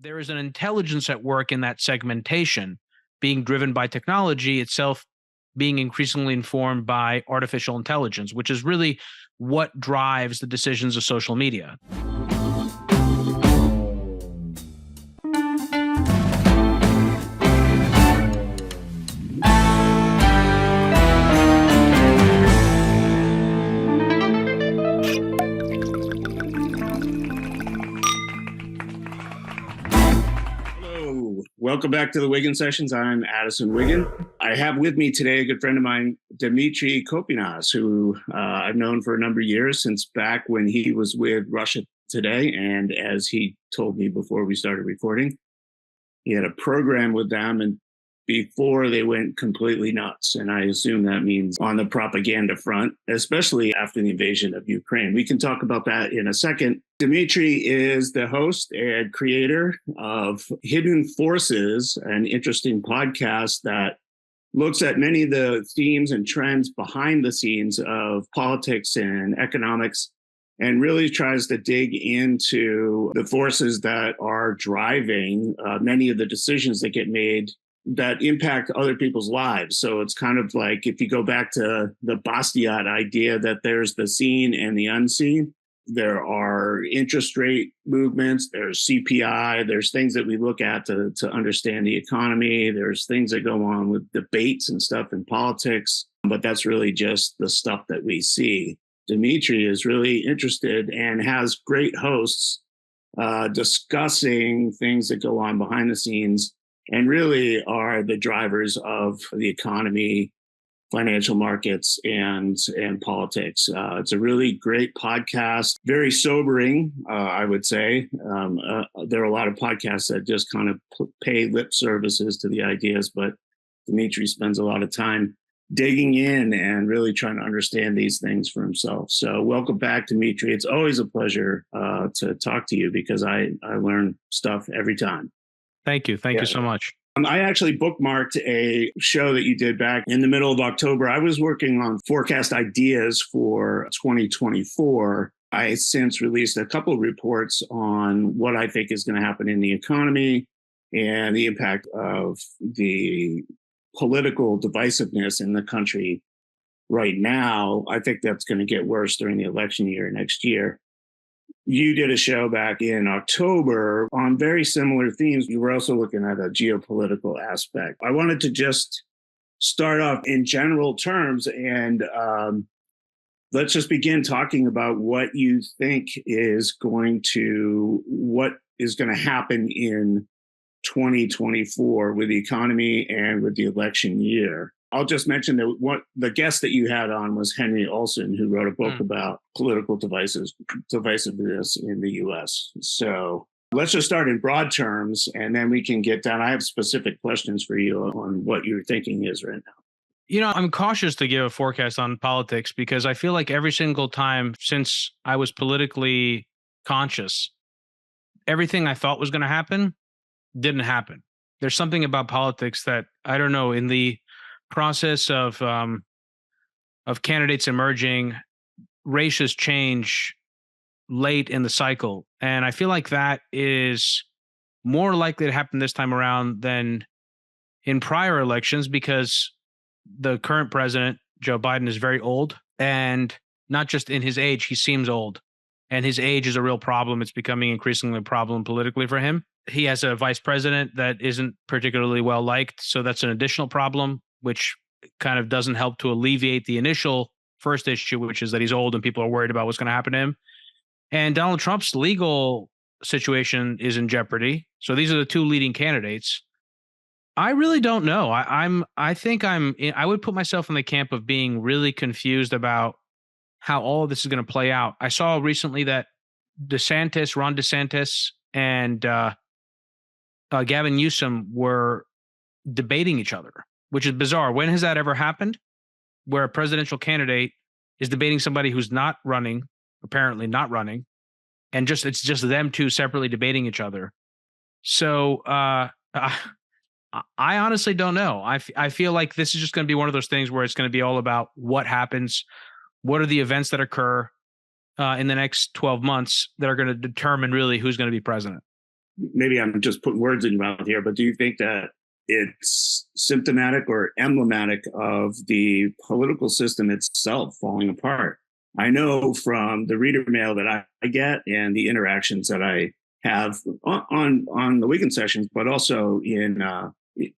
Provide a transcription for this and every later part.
there is an intelligence at work in that segmentation being driven by technology itself being increasingly informed by artificial intelligence, which is really what drives the decisions of social media. Welcome back to the Wiggin Sessions. I'm Addison Wiggin. I have with me today a good friend of mine, Demetri Kofinas, who I've known for a number of years, since back when he was with Russia Today. And as he told me before we started recording, he had a program with them and before they went completely nuts. And I assume that means on the propaganda front, especially after the invasion of Ukraine. We can talk about that in a second. Demetri is the host and creator of Hidden Forces, an interesting podcast that looks at many of the themes and trends behind the scenes of politics and economics, and really tries to dig into the forces that are driving many of the decisions that get made that impact other people's lives. So it's kind of like if you go back to the Bastiat idea that there's the seen and the unseen. There are interest rate movements, there's CPI, there's things that we look at to understand the economy, there's things that go on with debates and stuff in politics, but that's really just the stuff that we see. Demetri is really interested and has great hosts discussing things that go on behind the scenes and really are the drivers of the economy, financial markets, and politics. It's a really great podcast, very sobering, I would say. There are a lot of podcasts that just kind of pay lip services to the ideas, but Demetri spends a lot of time digging in and really trying to understand these things for himself. So welcome back, Demetri. It's always a pleasure to talk to you because I learn stuff every time. Thank you. Thank you so much. I actually bookmarked a show that you did back in the middle of October. I was working on forecast ideas for 2024. I since released a couple of reports on what I think is going to happen in the economy and the impact of the political divisiveness in the country right now. I think that's going to get worse during the election year next year. You did a show back in October on very similar themes. You were also looking at a geopolitical aspect. I wanted to just start off in general terms and let's just begin talking about what you think is going to happen in 2024 with the economy and with the election year. I'll just mention that the guest that you had on was Henry Olsen, who wrote a book about political divisiveness in the U.S. So let's just start in broad terms, and then we can get down. I have specific questions for you on what your thinking is right now. You know, I'm cautious to give a forecast on politics because I feel like every single time since I was politically conscious, everything I thought was going to happen didn't happen. There's something about politics that, I don't know, in the process of candidates emerging, races change late in the cycle. And I feel like that is more likely to happen this time around than in prior elections because the current president, Joe Biden, is very old, and not just in his age, he seems old. And his age is a real problem. It's becoming increasingly a problem politically for him. He has a vice president that isn't particularly well liked, so that's an additional problem, which kind of doesn't help to alleviate the initial first issue, which is that he's old and people are worried about what's going to happen to him. And Donald Trump's legal situation is in jeopardy. So these are the two leading candidates. I really don't know. I would put myself in the camp of being really confused about how all of this is going to play out. I saw recently that Ron DeSantis and Gavin Newsom were debating each other, which is bizarre. When has that ever happened? Where a presidential candidate is debating somebody who's not running, apparently not running, and it's just them two separately debating each other. So I honestly don't know. I feel like this is just going to be one of those things where it's going to be all about what happens, what are the events that occur in the next 12 months that are going to determine really who's going to be president. maybe I'm just putting words in your mouth here, but do you think that it's symptomatic or emblematic of the political system itself falling apart? I know from the reader mail that I get and the interactions that I have on the Wiggin Sessions, but also in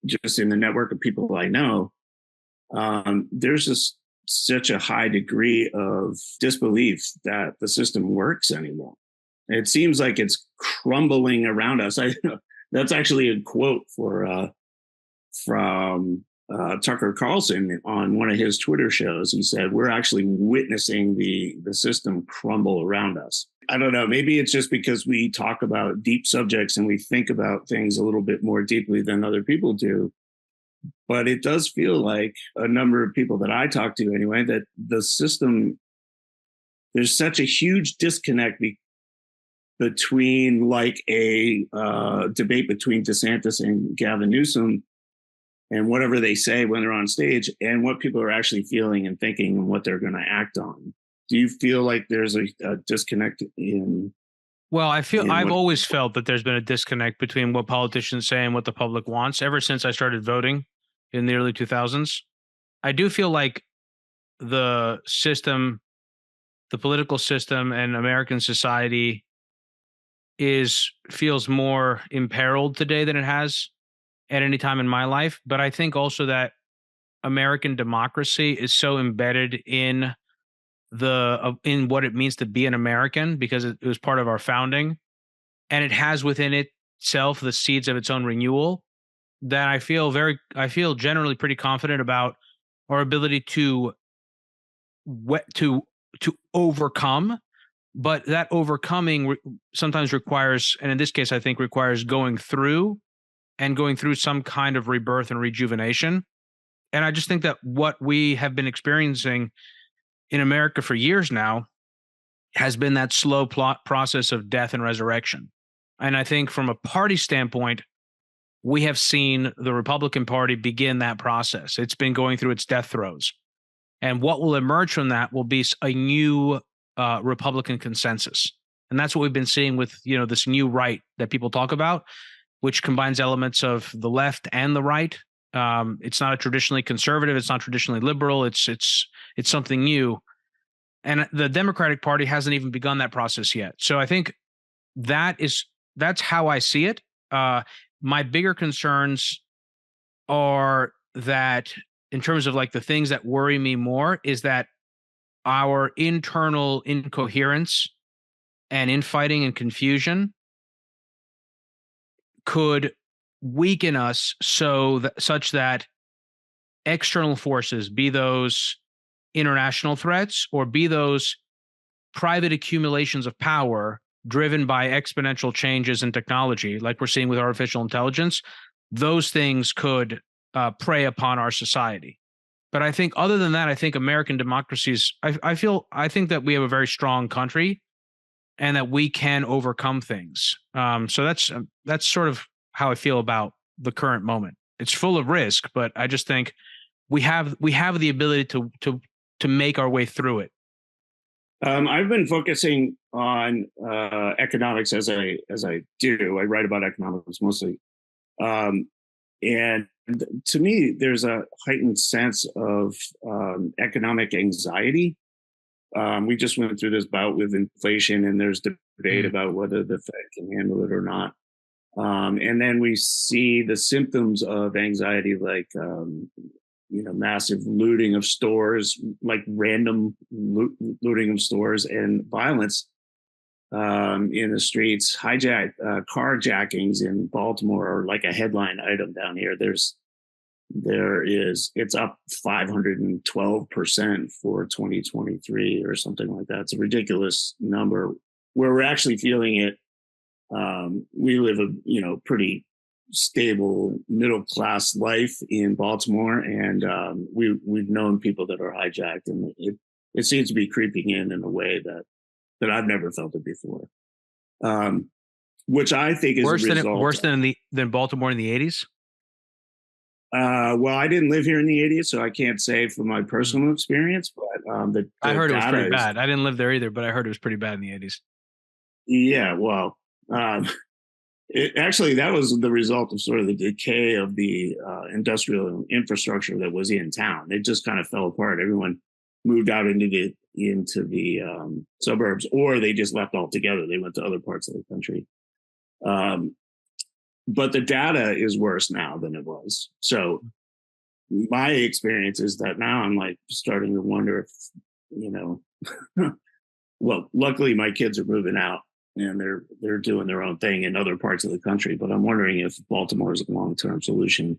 just in the network of people I know, there's just such a high degree of disbelief that the system works anymore. It seems like it's crumbling around us. That's actually a quote from Tucker Carlson on one of his Twitter shows. He said, "We're actually witnessing the system crumble around us." I don't know. Maybe it's just because we talk about deep subjects and we think about things a little bit more deeply than other people do. But it does feel like a number of people that I talk to anyway, that the system, there's such a huge disconnect between like a debate between DeSantis and Gavin Newsom and whatever they say when they're on stage and what people are actually feeling and thinking and what they're going to act on. Do you feel like there's a disconnect in? Well, I've always felt that there's been a disconnect between what politicians say and what the public wants ever since I started voting in the early 2000s. I do feel like the system, the political system and American society feels more imperiled today than it has at any time in my life. But I think also that American democracy is so embedded in in what it means to be an American because it was part of our founding, and it has within itself the seeds of its own renewal, that I feel generally pretty confident about our ability to overcome. But that overcoming sometimes requires, and in this case I think requires going through some kind of rebirth and rejuvenation. And I just think that what we have been experiencing in America for years now has been that slow process of death and resurrection. And I think from a party standpoint, we have seen the Republican Party begin that process. It's been going through its death throes. And what will emerge from that will be a new Republican consensus. And that's what we've been seeing with, this new right that people talk about, which combines elements of the left and the right. It's not a traditionally conservative. It's not traditionally liberal. It's something new. And the Democratic Party hasn't even begun that process yet. So I think that's how I see it. My bigger concerns are that in terms of like the things that worry me more is that our internal incoherence and infighting and confusion could weaken us such that external forces, be those international threats or be those private accumulations of power driven by exponential changes in technology, like we're seeing with artificial intelligence, those things could prey upon our society. But I think other than that, I think American democracies, I think that we have a very strong country and that we can overcome things. So that's sort of how I feel about the current moment. It's full of risk, but I just think we have the ability to make our way through it. I've been focusing on economics as I do. I write about economics mostly, and to me, there's a heightened sense of economic anxiety. We just went through this bout with inflation, and there's debate about whether the Fed can handle it or not. And then we see the symptoms of anxiety, like massive looting of stores, like random looting of stores, and violence in the streets. Carjackings in Baltimore are like a headline item down here. It's up 512% for 2023 or something like that. It's a ridiculous number. Where we're actually feeling it, we live a pretty stable middle class life in Baltimore, and we've known people that are hijacked, and it seems to be creeping in a way that I've never felt it before. Which I think is worse than Baltimore in the 80s. Well, I didn't live here in the 80s, so I can't say from my personal experience, but I heard it was pretty bad. I didn't live there either, but I heard it was pretty bad in the 80s. Yeah, well, That was the result of sort of the decay of the industrial infrastructure that was in town. It just kind of fell apart. Everyone moved out into the suburbs, or they just left altogether. They went to other parts of the country. But the data is worse now than it was. So my experience is that now I'm like starting to wonder if, you know, well, luckily my kids are moving out and they're doing their own thing in other parts of the country. But I'm wondering if Baltimore is a long-term solution.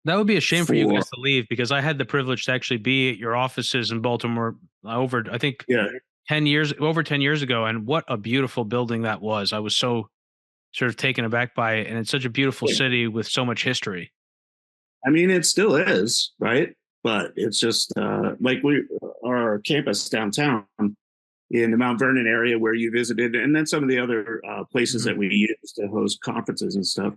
That would be a shame for you guys to leave, because I had the privilege to actually be at your offices in Baltimore over, I think, over 10 years ago. And what a beautiful building that was. I was so sort of taken aback by it. And it's such a beautiful city with so much history. I mean, it still is, right? But it's just like our campus downtown in the Mount Vernon area where you visited, and then some of the other places that we use to host conferences and stuff.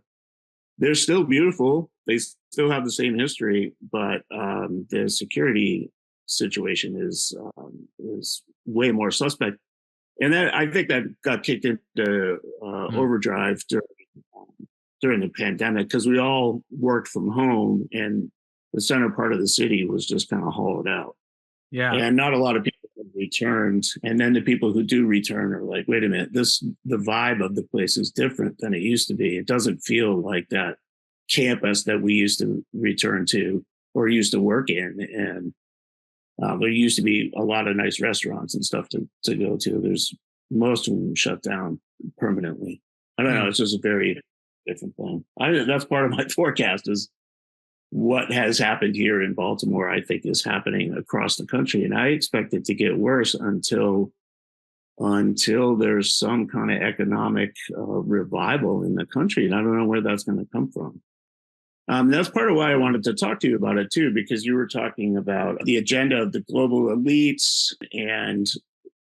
They're still beautiful. They still have the same history, but the security situation is way more suspect. And that, I think, that got kicked into overdrive during the pandemic, because we all worked from home and the center part of the city was just kind of hollowed out. Yeah. And not a lot of people returned. And then the people who do return are like, wait a minute, the vibe of the place is different than it used to be. It doesn't feel like that campus that we used to return to or used to work in. And there used to be a lot of nice restaurants and stuff to go to. Most of them shut down permanently. I don't know. It's just a very different thing. That's part of my forecast, is what has happened here in Baltimore, I think, is happening across the country. And I expect it to get worse until there's some kind of economic revival in the country. And I don't know where that's going to come from. That's part of why I wanted to talk to you about it, too, because you were talking about the agenda of the global elites, and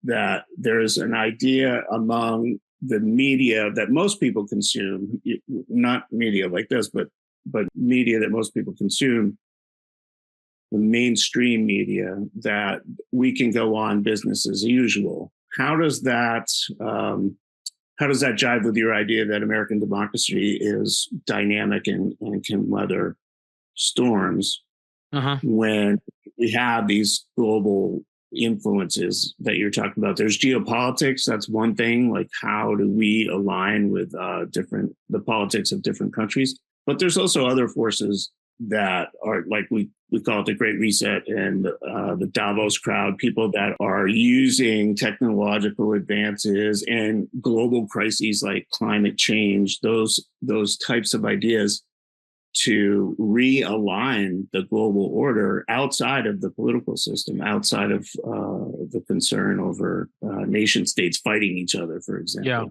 that there's an idea among the media that most people consume, not media like this, but media that most people consume, the mainstream media, that we can go on business as usual. How does that jive with your idea that American democracy is dynamic and can weather storms when we have these global influences that you're talking about? There's geopolitics. That's one thing. Like, how do we align with the politics of different countries? But there's also other forces that are, like, we call it the Great Reset and the Davos crowd, people that are using technological advances and global crises like climate change, those types of ideas, to realign the global order outside of the political system, outside of the concern over nation states fighting each other, for example. Yeah.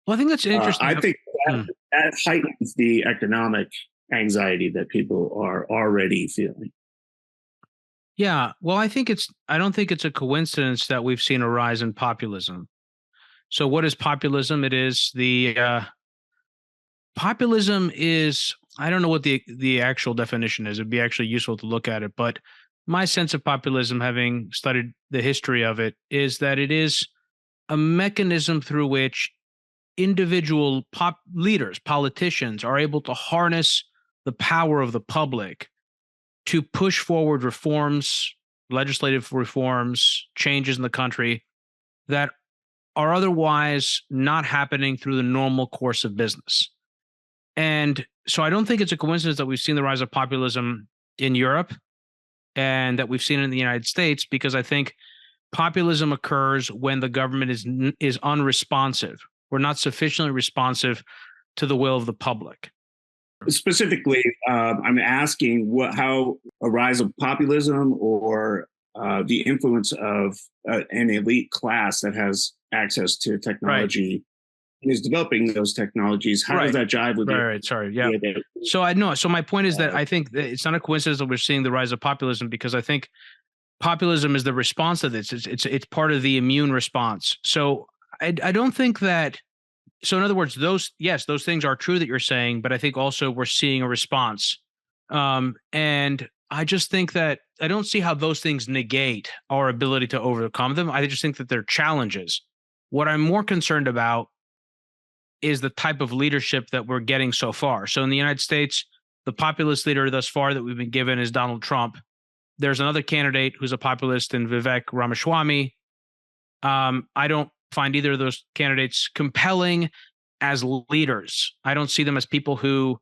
Well, I think that's interesting. I think that heightens the economic anxiety that people are already feeling. Yeah. Well, I don't think it's a coincidence that we've seen a rise in populism. So what is populism? It is populism is, I don't know what the actual definition is. It'd be actually useful to look at it. But my sense of populism, having studied the history of it, is that it is a mechanism through which individual leaders, politicians, are able to harness the power of the public to push forward reforms, legislative reforms, changes in the country that are otherwise not happening through the normal course of business. And so I don't think it's a coincidence that we've seen the rise of populism in Europe and that we've seen it in the United States, because I think populism occurs when the government is unresponsive. We're not sufficiently responsive to the will of the public. Specifically, I'm asking how a rise of populism or the influence of an elite class that has access to technology and is developing those technologies. How does that jive with Right. Sorry. Yeah. So I know. So my point is that I think that it's not a coincidence that we're seeing the rise of populism, because I think populism is the response to this. It's part of the immune response. So I don't think that. So in other words, those things are true that you're saying, but I think also we're seeing a response. And I just think that I don't see how those things negate our ability to overcome them. I just think that they're challenges. What I'm more concerned about is the type of leadership that we're getting so far. So in the United States, the populist leader thus far that we've been given is Donald Trump. There's another candidate who's a populist in Vivek Ramaswamy. I don't find either of those candidates compelling as leaders. I don't see them as people who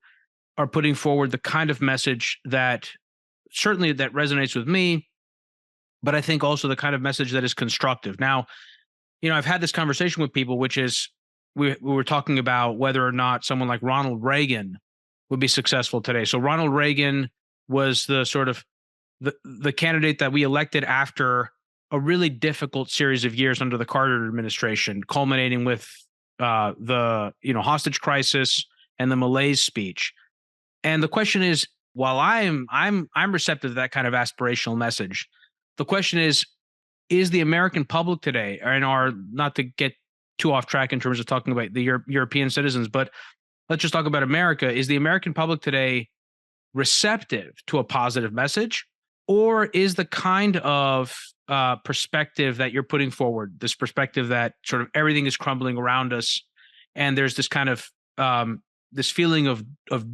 are putting forward the kind of message that certainly that resonates with me, but I think also the kind of message that is constructive. Now, I've had this conversation with people, which is we were talking about whether or not someone like Ronald Reagan would be successful today. So Ronald Reagan was the sort of the candidate that we elected after a really difficult series of years under the Carter administration, culminating with the hostage crisis and the Malaise speech. And the question is, while I'm receptive to that kind of aspirational message, the question is the American public today, and not to get too off track in terms of talking about the European citizens, but let's just talk about America. Is the American public today receptive to a positive message, or is the kind of perspective that you're putting forward, this perspective that sort of everything is crumbling around us, and there's this kind of this feeling of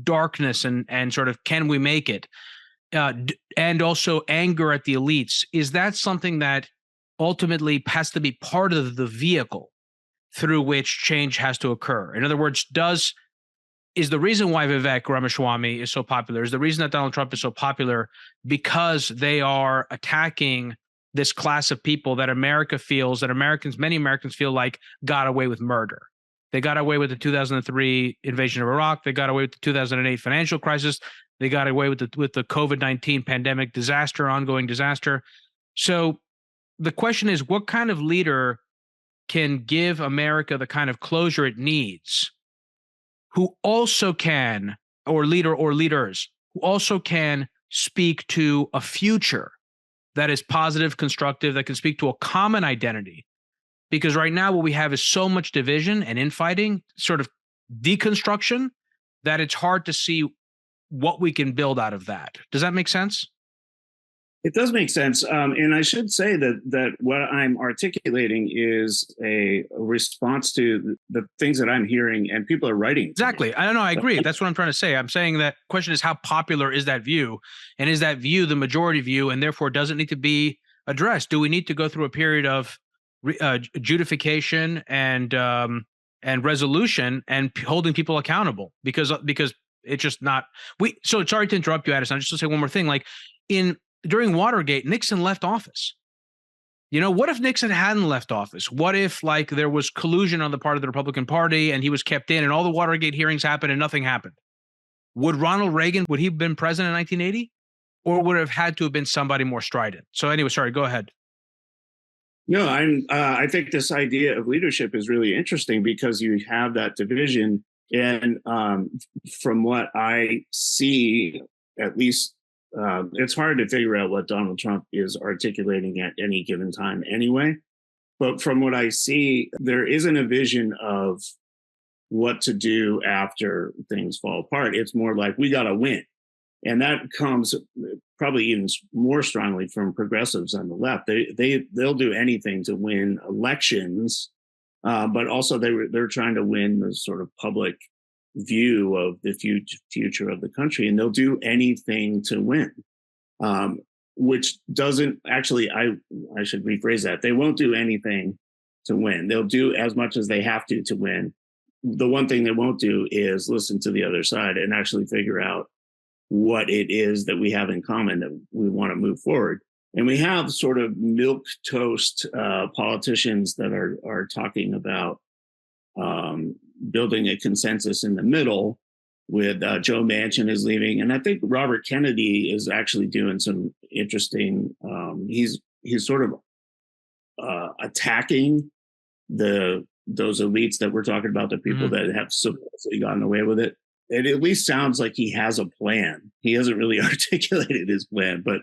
darkness and sort of can we make it, and also anger at the elites? Is that something that ultimately has to be part of the vehicle through which change has to occur? In other words, is the reason why Vivek Ramaswamy is so popular, is the reason that Donald Trump is so popular because they are attacking this class of people that many Americans feel like got away with murder. They got away with the 2003 invasion of Iraq. They got away with the 2008 financial crisis. They got away with the COVID-19 pandemic disaster, ongoing disaster. So the question is, what kind of leader can give America the kind of closure it needs, who also can, or leaders, who also can speak to a future that is positive, constructive, that can speak to a common identity? Because right now what we have is so much division and infighting, sort of deconstruction, that it's hard to see what we can build out of that. Does that make sense? It does make sense. And I should say that what I'm articulating is a response to the things that I'm hearing and people are writing. Exactly. I don't know. I agree. That's what I'm trying to say. I'm saying that question is, how popular is that view? And is that view the majority view, and therefore does it need to be addressed? Do we need to go through a period of judification and resolution and holding people accountable? Because it's just not so sorry to interrupt you, Addison. I just want to say one more thing. Like during Watergate, Nixon left office. What if Nixon hadn't left office? What if there was collusion on the part of the Republican Party and he was kept in and all the Watergate hearings happened and nothing happened? Would Ronald Reagan, would he have been president in 1980? Or would it have had to have been somebody more strident? So anyway, sorry, go ahead. No, I think this idea of leadership is really interesting because you have that division. And from what I see, at least, it's hard to figure out what Donald Trump is articulating at any given time anyway. But from what I see, there isn't a vision of what to do after things fall apart. It's more like, we got to win. And that comes probably even more strongly from progressives on the left. They'll do anything to win elections, but also they're trying to win the sort of public view of the future of the country, and they'll do anything to win. Which doesn't actually, I should rephrase that. They won't do anything to win. They'll do as much as they have to win. The one thing they won't do is listen to the other side and actually figure out what it is that we have in common that we want to move forward. And we have sort of milquetoast politicians that are talking about building a consensus in the middle, with Joe Manchin is leaving. And I think Robert Kennedy is actually doing some interesting, he's sort of attacking those elites that we're talking about, the people that have supposedly gotten away with it. It at least sounds like he has a plan. He hasn't really articulated his plan, but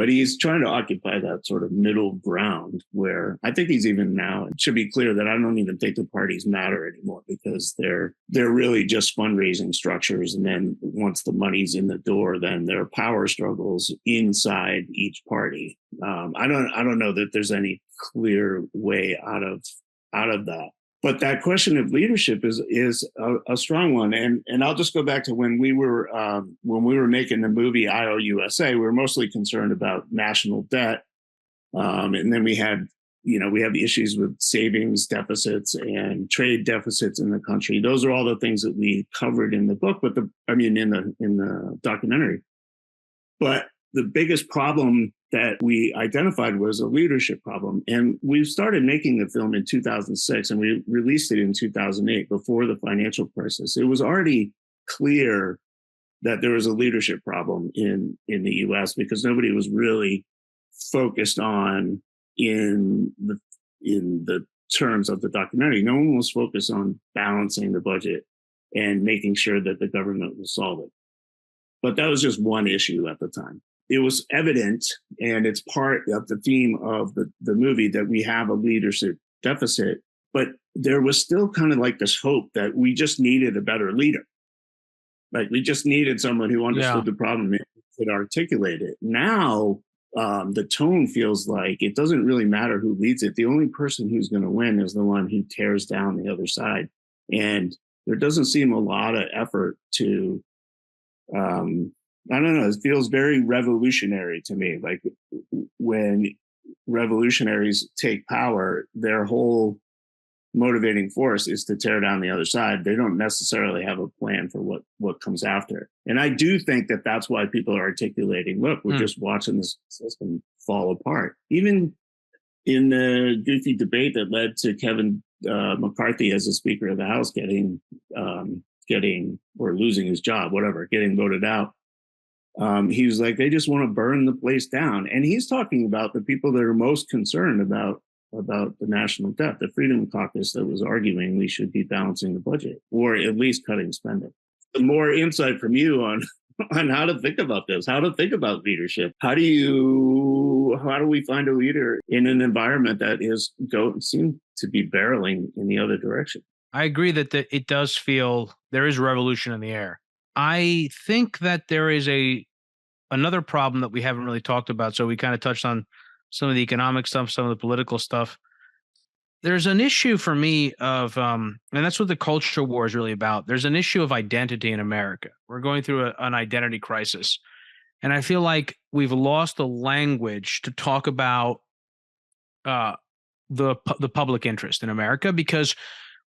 he's trying to occupy that sort of middle ground where I think he's even now. It should be clear that I don't even think the parties matter anymore, because they're really just fundraising structures. And then once the money's in the door, then there are power struggles inside each party. I don't know that there's any clear way out of that. But that question of leadership is a strong one, and I'll just go back to when we were making the movie IOUSA. We were mostly concerned about national debt, and then we had we have issues with savings deficits and trade deficits in the country. Those are all the things that we covered in the book, but in the documentary. But the biggest problem that we identified was a leadership problem. And we started making the film in 2006 and we released it in 2008 before the financial crisis. It was already clear that there was a leadership problem in the US because nobody was really focused on in the terms of the documentary. No one was focused on balancing the budget and making sure that the government will solve it. But that was just one issue at the time. It was evident, and it's part of the theme of the movie, that we have a leadership deficit, but there was still kind of like this hope that we just needed a better leader. Like we just needed someone who understood the problem and could articulate it. Now, the tone feels like it doesn't really matter who leads it. The only person who's going to win is the one who tears down the other side. And there doesn't seem a lot of effort to I don't know. It feels very revolutionary to me. Like when revolutionaries take power, their whole motivating force is to tear down the other side. They don't necessarily have a plan for what comes after. And I do think that that's why people are articulating, look, we're just watching this system fall apart. Even in the goofy debate that led to Kevin McCarthy as a Speaker of the House getting or losing his job, whatever, getting voted out. He was like, they just want to burn the place down. And he's talking about the people that are most concerned about the national debt, the Freedom Caucus that was arguing we should be balancing the budget or at least cutting spending. The more insight from you on how to think about this, how to think about leadership. How do we find a leader in an environment that seem to be barreling in the other direction? I agree that it does feel there is revolution in the air. I think that there is another problem that we haven't really talked about. So we kind of touched on some of the economic stuff, some of the political stuff. There's an issue for me of, and that's what the culture war is really about. There's an issue of identity in America. We're going through an identity crisis. And I feel like we've lost the language to talk about the public interest in America because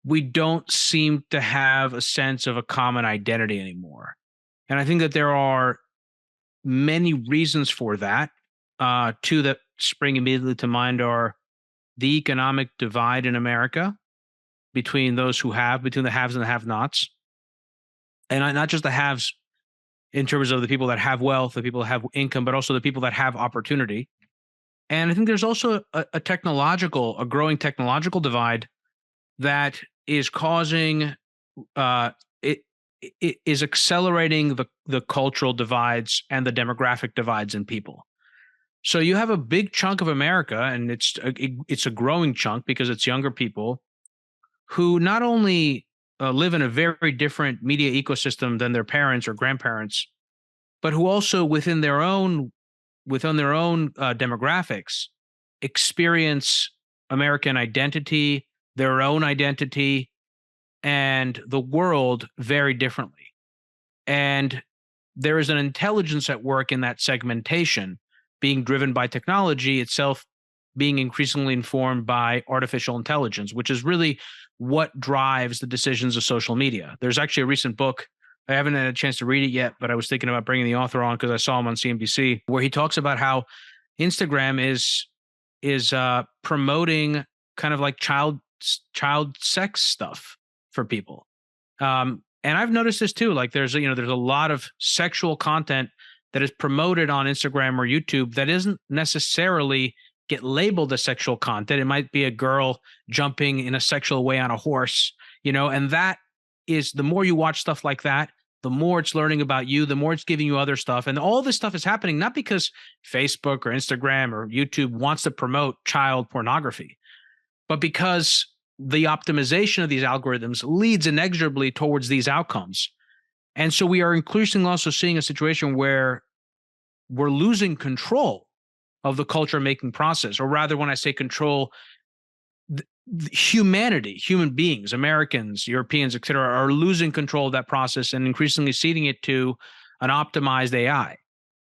we don't seem to have a sense of a common identity anymore. And I think that there are many reasons for that. Two that spring immediately to mind are the economic divide in America between the haves and the have-nots. And not just the haves in terms of the people that have wealth, the people that have income, but also the people that have opportunity. And I think there's also a growing technological divide that is causing it is accelerating the cultural divides and the demographic divides in people. So you have a big chunk of America, and it's a growing chunk because it's younger people who not only live in a very different media ecosystem than their parents or grandparents, but who also within their own demographics experience American identity, their own identity, and the world very differently. And there is an intelligence at work in that segmentation being driven by technology itself, being increasingly informed by artificial intelligence, which is really what drives the decisions of social media. There's actually a recent book. I haven't had a chance to read it yet, but I was thinking about bringing the author on because I saw him on CNBC, where he talks about how Instagram is promoting kind of like child sex stuff for people. And I've noticed this too. Like there's a lot of sexual content that is promoted on Instagram or YouTube that isn't necessarily get labeled as sexual content. It might be a girl jumping in a sexual way on a horse, and that is, the more you watch stuff like that, the more it's learning about you, the more it's giving you other stuff. And all this stuff is happening not because Facebook or Instagram or YouTube wants to promote child pornography, but because the optimization of these algorithms leads inexorably towards these outcomes. And so we are increasingly also seeing a situation where we're losing control of the culture making process, or rather, when I say control, humanity, human beings, Americans, Europeans, et cetera, are losing control of that process and increasingly ceding it to an optimized AI.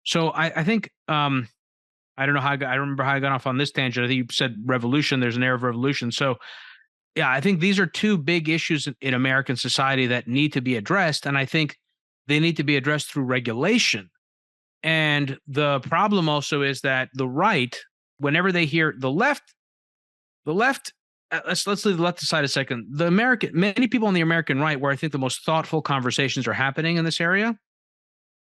So I think I don't know how I remember how I got off on this tangent. I think you said revolution. There's an era of revolution. So yeah, I think these are two big issues in American society that need to be addressed, and I think they need to be addressed through regulation. And the problem also is that the right, whenever they hear the left, let's leave the left aside a second. Many people on the American right, where I think the most thoughtful conversations are happening in this area,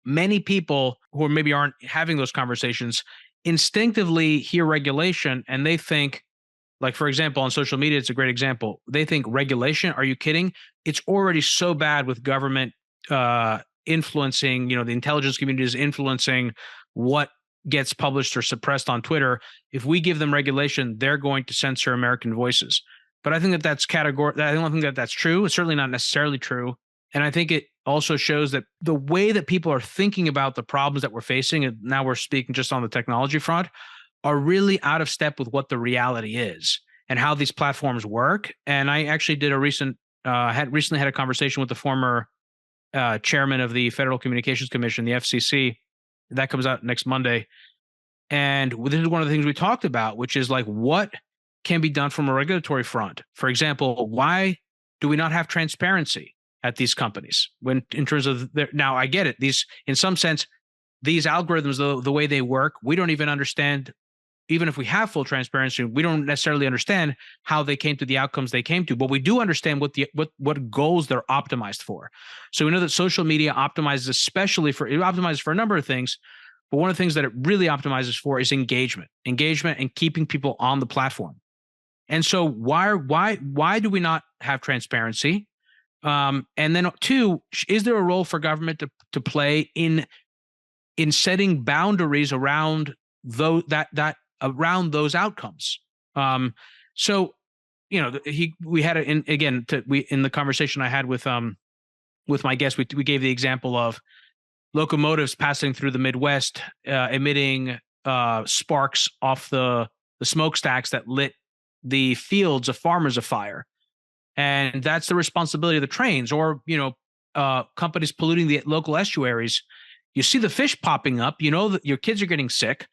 many people who maybe aren't having those conversations instinctively hear regulation and they think, like, for example, on social media, it's a great example. They think regulation, are you kidding? It's already so bad with government influencing, the intelligence community is influencing what gets published or suppressed on Twitter. If we give them regulation, they're going to censor American voices. But I think that that's category. I don't think that that's true. It's certainly not necessarily true. And I think it also shows that the way that people are thinking about the problems that we're facing, and now we're speaking just on the technology front, are really out of step with what the reality is and how these platforms work. And I actually did had recently had a conversation with the former chairman of the Federal Communications Commission, the FCC. That comes out next Monday. And this is one of the things we talked about, which is like what can be done from a regulatory front. For example, why do we not have transparency at these companies when in terms of now I get it. These, in some sense, these algorithms, the way they work, we don't even understand. Even if we have full transparency, we don't necessarily understand how they came to the outcomes they came to, but we do understand what goals they're optimized for. So we know that social media optimizes optimizes for a number of things, but one of the things that it really optimizes for is engagement and keeping people on the platform. And so why do we not have transparency? And then two, is there a role for government to play in setting boundaries around around those outcomes? So we had it in the conversation I had with my guest, we gave the example of locomotives passing through the Midwest, emitting sparks off the smokestacks that lit the fields of farmers afire. And that's the responsibility of the trains, or companies polluting the local estuaries. You see the fish popping up, that your kids are getting sick.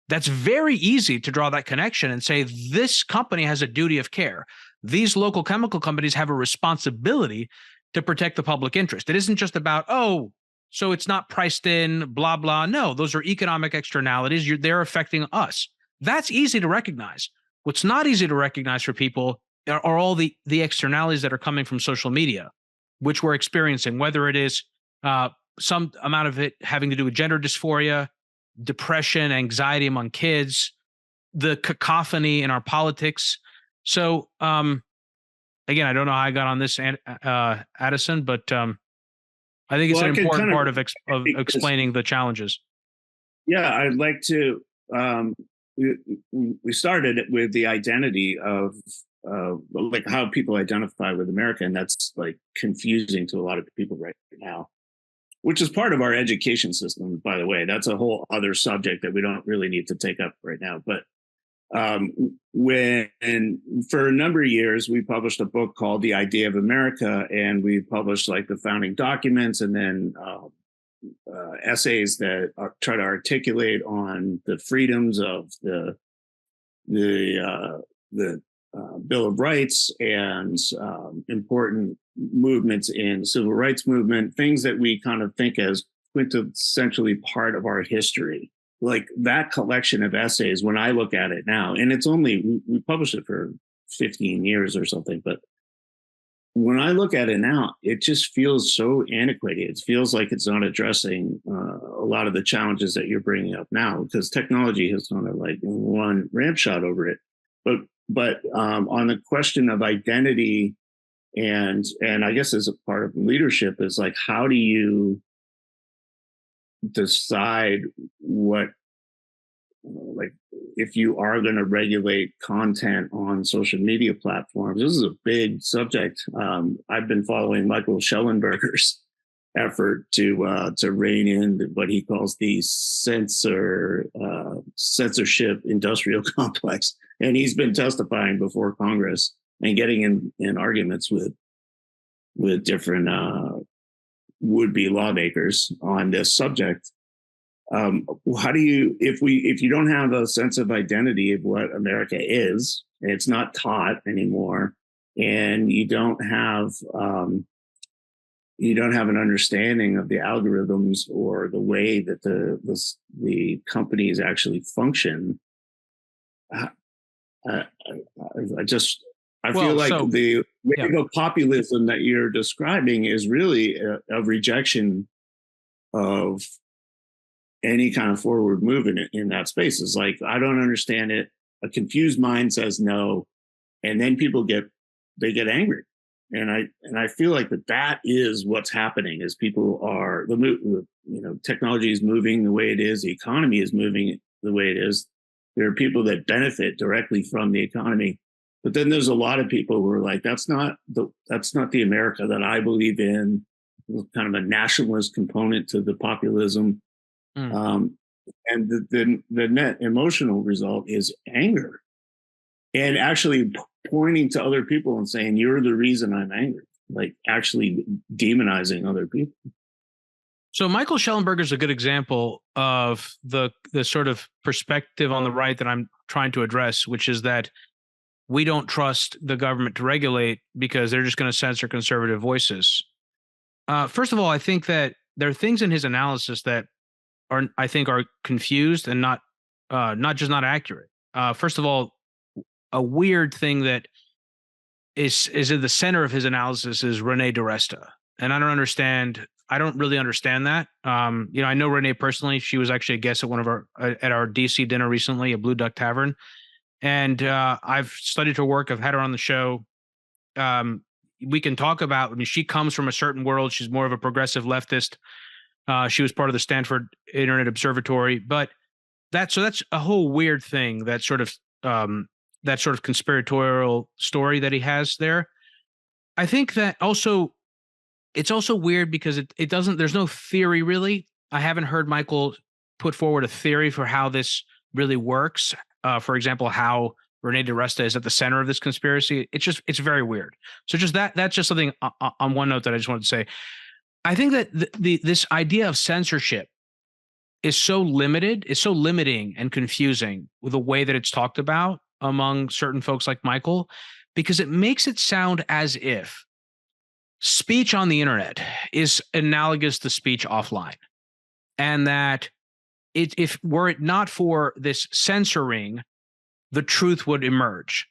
That's very easy to draw that connection and say this company has a duty of care. These local chemical companies have a responsibility to protect the public interest. It isn't just about, so it's not priced in, blah, blah. No, those are economic externalities. They're affecting us. That's easy to recognize. What's not easy to recognize for people are all the externalities that are coming from social media, which we're experiencing, whether it is some amount of it having to do with gender dysphoria, depression, anxiety among kids, the cacophony in our politics. So again, I don't know how I got on this, Addison, but I think it's an important part of explaining the challenges. Yeah, I'd like to. We started with the identity of like how people identify with America, and that's like confusing to a lot of people right now, which is part of our education system, by the way. That's a whole other subject that we don't really need to take up right now. But when for a number of years, we published a book called The Idea of America, and we published like the founding documents and then essays that try to articulate on the freedoms of the Bill of Rights and important movements in the civil rights movement, things that we kind of think as quintessentially part of our history. Like that collection of essays, when I look at it now, and it's only, we published it for 15 years or something, but when I look at it now, it just feels so antiquated. It feels like it's not addressing a lot of the challenges that you're bringing up now, because technology has kind of like run ramp shot over it. But on the question of identity and I guess as a part of leadership is like, how do you decide what, like, if you are going to regulate content on social media platforms? This is a big subject. I've been following Michael Schellenberger's effort to rein in what he calls the censorship industrial complex. and he's been testifying before Congress and getting in arguments with different would-be lawmakers on this subject. How do you, if you don't have a sense of identity of what America is, and it's not taught anymore, and you don't have an understanding of the algorithms or the way that the companies actually function, I feel like the wave of populism that you're describing is really a rejection of any kind of forward movement in that space. Is like, I don't understand it. A confused mind says no, and then people get angry. And I feel like that is what's happening. Is people are technology is moving the way it is, the economy is moving the way it is. There are people that benefit directly from the economy, but then there's a lot of people who are like, that's not the America that I believe in. Kind of a nationalist component to the populism. And the net emotional result is anger, and actually pointing to other people and saying, you're the reason I'm angry, like actually demonizing other people. So Michael Schellenberger is a good example of the sort of perspective on the right that I'm trying to address, which is that we don't trust the government to regulate because they're just going to censor conservative voices. First of all, I think that there are things in his analysis that are confused and not accurate. First of all, a weird thing that is in the center of his analysis is Renee DiResta, and I don't really understand that. I know Renee personally. She was actually a guest at at our DC dinner recently, at Blue Duck Tavern, and I've studied her work. I've had her on the show. We can talk about. I mean, she comes from a certain world. She's more of a progressive leftist. She was part of the Stanford Internet Observatory, but that's a whole weird thing. That sort of conspiratorial story that he has there. I think that also it's also weird because it doesn't. There's no theory really. I haven't heard Michael put forward a theory for how this really works. For example, how Renee DiResta is at the center of this conspiracy. It's very weird. So that's just something on one note that I just wanted to say. I think that this idea of censorship is so limiting and confusing with the way that it's talked about among certain folks like Michael, because it makes it sound as if speech on the internet is analogous to speech offline, and that if were it not for this censoring, the truth would emerge.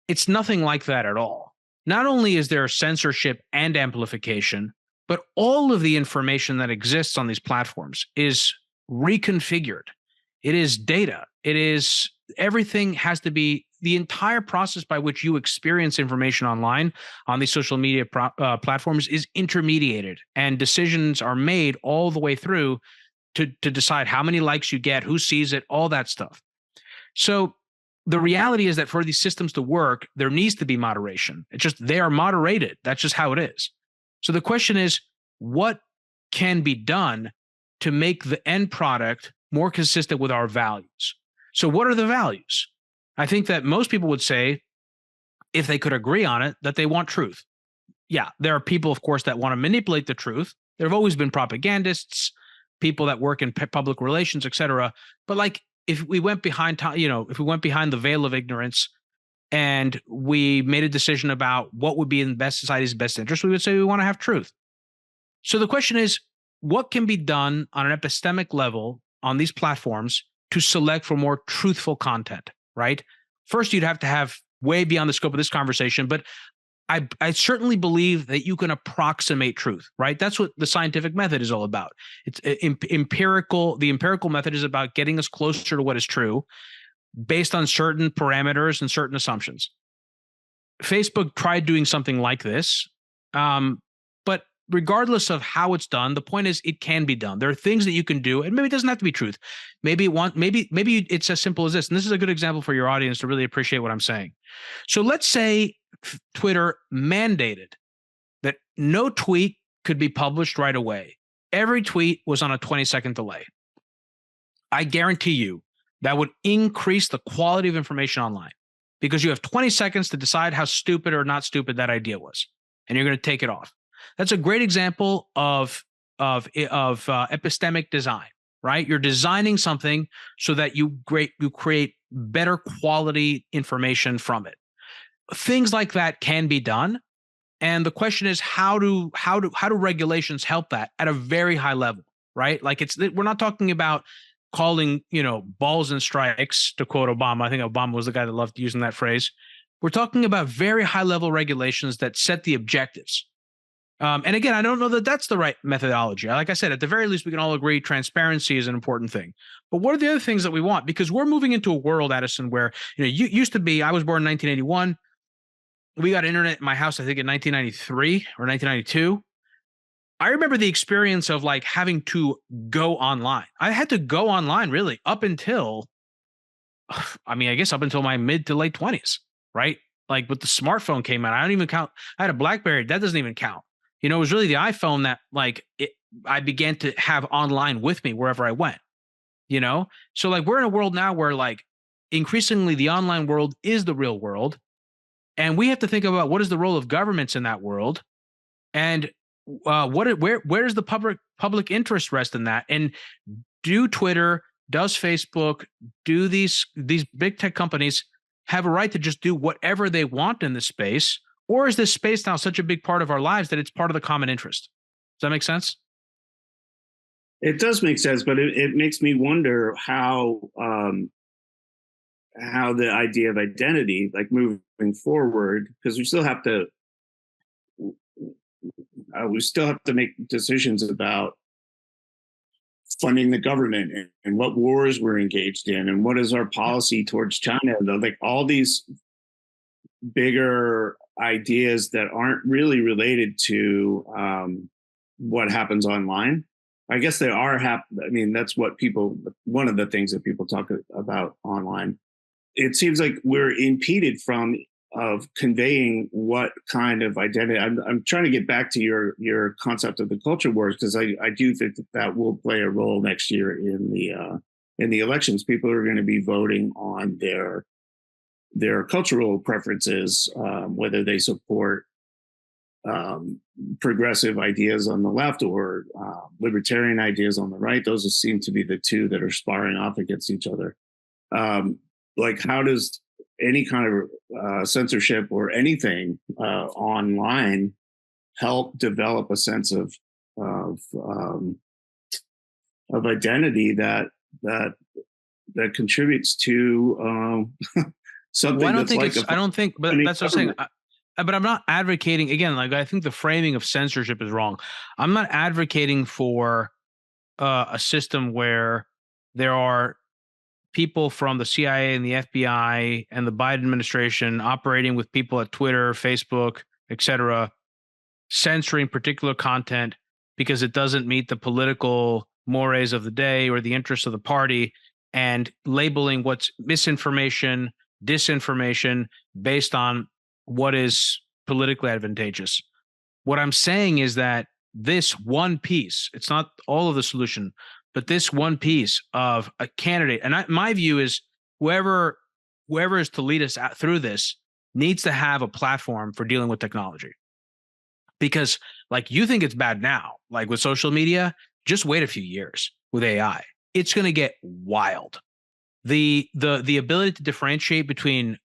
It's nothing like that at all. Not only is there censorship and amplification, but all of the information that exists on these platforms is reconfigured. It is data. Everything has to be, the entire process by which you experience information online on these social media platforms is intermediated, and decisions are made all the way through to decide how many likes you get, who sees it, all that stuff. So the reality is that for these systems to work, there needs to be moderation. They are moderated. That's just how it is. So the question is, what can be done to make the end product more consistent with our values? So what are the values? I think that most people would say, if they could agree on it, that they want truth. Yeah, there are people, of course, that want to manipulate the truth. There have always been propagandists, people that work in public relations, etc. But like, if we went behind the veil of ignorance and we made a decision about what would be in society's best interest, we would say we want to have truth. So the question is, what can be done on an epistemic level on these platforms to select for more truthful content, right? First, you'd have to have way beyond the scope of this conversation, but I certainly believe that you can approximate truth, right? That's what the scientific method is all about. It's empirical. The empirical method is about getting us closer to what is true based on certain parameters and certain assumptions. Facebook tried doing something like this, but regardless of how it's done, the point is it can be done. There are things that you can do, and maybe it doesn't have to be truth. Maybe it's as simple as this. And this is a good example for your audience to really appreciate what I'm saying. So let's say Twitter mandated that no tweet could be published right away. Every tweet was on a 20-second delay. I guarantee you that would increase the quality of information online, because you have 20 seconds to decide how stupid or not stupid that idea was, and you're going to take it off. That's a great example of epistemic design, right? You're designing something so that you create better quality information from it. Things like that can be done, and the question is, how do regulations help that at a very high level, right? Like, we're not talking about calling, balls and strikes, to quote Obama. I think Obama was the guy that loved using that phrase. We're talking about very high level regulations that set the objectives. And again, I don't know that that's the right methodology. Like I said, at the very least, we can all agree transparency is an important thing. But what are the other things that we want? Because we're moving into a world, Addison, where, you used to be, I was born in 1981. We got internet in my house, I think, in 1993 or 1992. I remember the experience of like having to go online. I had to go online really up until, I guess up until my mid to late 20s, right? Like, with the smartphone came out, I don't even count. I had a BlackBerry. That doesn't even count. It was really the iPhone that I began to have online with me wherever I went, So like, we're in a world now where like increasingly the online world is the real world. And we have to think about what is the role of governments in that world, and where does the public interest rest in that? And do Twitter, does Facebook, do these big tech companies have a right to just do whatever they want in this space, or is this space now such a big part of our lives that it's part of the common interest? Does that make sense? It does make sense, but it makes me wonder how the idea of identity, like moving forward, because we still have to make decisions about funding the government and what wars we're engaged in and what is our policy towards China. Like, all these bigger ideas that aren't really related to what happens online. I guess they are that's what one of the things that people talk about online. It seems like we're impeded of conveying what kind of identity. I'm trying to get back to your concept of the culture wars, because I do think that will play a role next year in the elections. People are going to be voting on their cultural preferences, whether they support progressive ideas on the left or libertarian ideas on the right. Those seem to be the two that are sparring off against each other. Like, how does any kind of censorship or anything online help develop a sense of identity that contributes to something? Well, I don't think, but that's what I'm saying. But I'm not advocating, again, like, I think the framing of censorship is wrong. I'm not advocating for a system where there are people from the CIA and the FBI and the Biden administration operating with people at Twitter, Facebook, etc., censoring particular content because it doesn't meet the political mores of the day or the interests of the party, and labeling what's misinformation, disinformation based on what is politically advantageous. What I'm saying is that this one piece, it's not all of the solution, but this one piece of a candidate, and my view is whoever is to lead us through this needs to have a platform for dealing with technology. Because, like, you think it's bad now, like with social media, just wait a few years with AI. It's going to get wild. The ability to differentiate between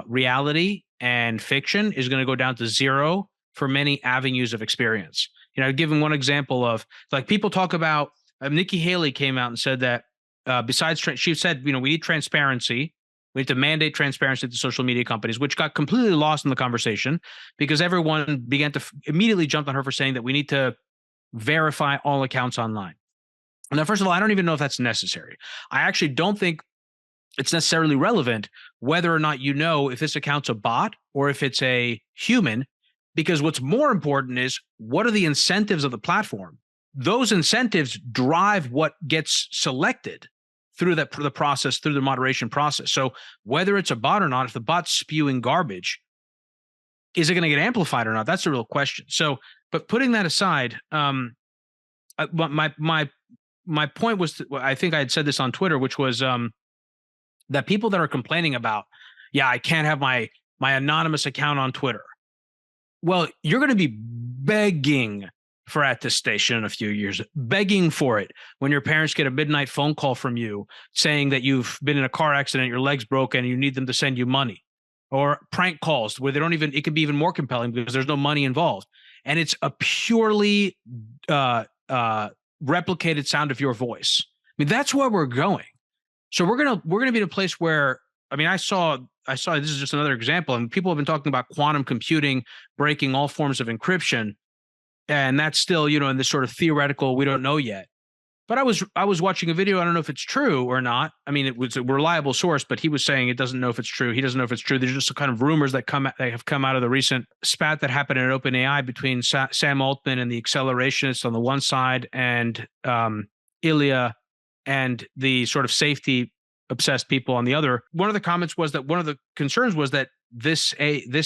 reality and fiction is going to go down to zero for many avenues of experience. I've given one example of, like, people talk about, Nikki Haley came out and said that she said, we need transparency. We need to mandate transparency to social media companies, which got completely lost in the conversation because everyone began to immediately jump on her for saying that we need to verify all accounts online. Now, first of all, I don't even know if that's necessary. I actually don't think it's necessarily relevant whether or not if this account's a bot or if it's a human, because what's more important is, what are the incentives of the platform? Those incentives drive what gets selected through the process, through the moderation process. So whether it's a bot or not, if the bot's spewing garbage, is it going to get amplified or not? That's a real question. So, but putting that aside, my point was, I think I had said this on Twitter, which was, that people that are complaining about, yeah, I can't have my anonymous account on Twitter. Well, you're going to be begging for attestation in a few years, begging for it when your parents get a midnight phone call from you saying that you've been in a car accident, your leg's broken, and you need them to send you money, or prank calls where they don't even, it can be even more compelling because there's no money involved. And it's a purely replicated sound of your voice. I mean, that's where we're going. So we're gonna be in a place where, I mean, I saw this is just another example, and people have been talking about quantum computing breaking all forms of encryption, and that's still, in this sort of theoretical, we don't know yet. But I was watching a video. I don't know if it's true or not. I mean, it was a reliable source, but he was saying it doesn't know if it's true. He doesn't know if it's true. There's just kind of rumors that have come out of the recent spat that happened at OpenAI between Sam Altman and the accelerationists on the one side, and Ilya and the sort of safety obsessed people on the other. One of the comments was that one of the concerns was that this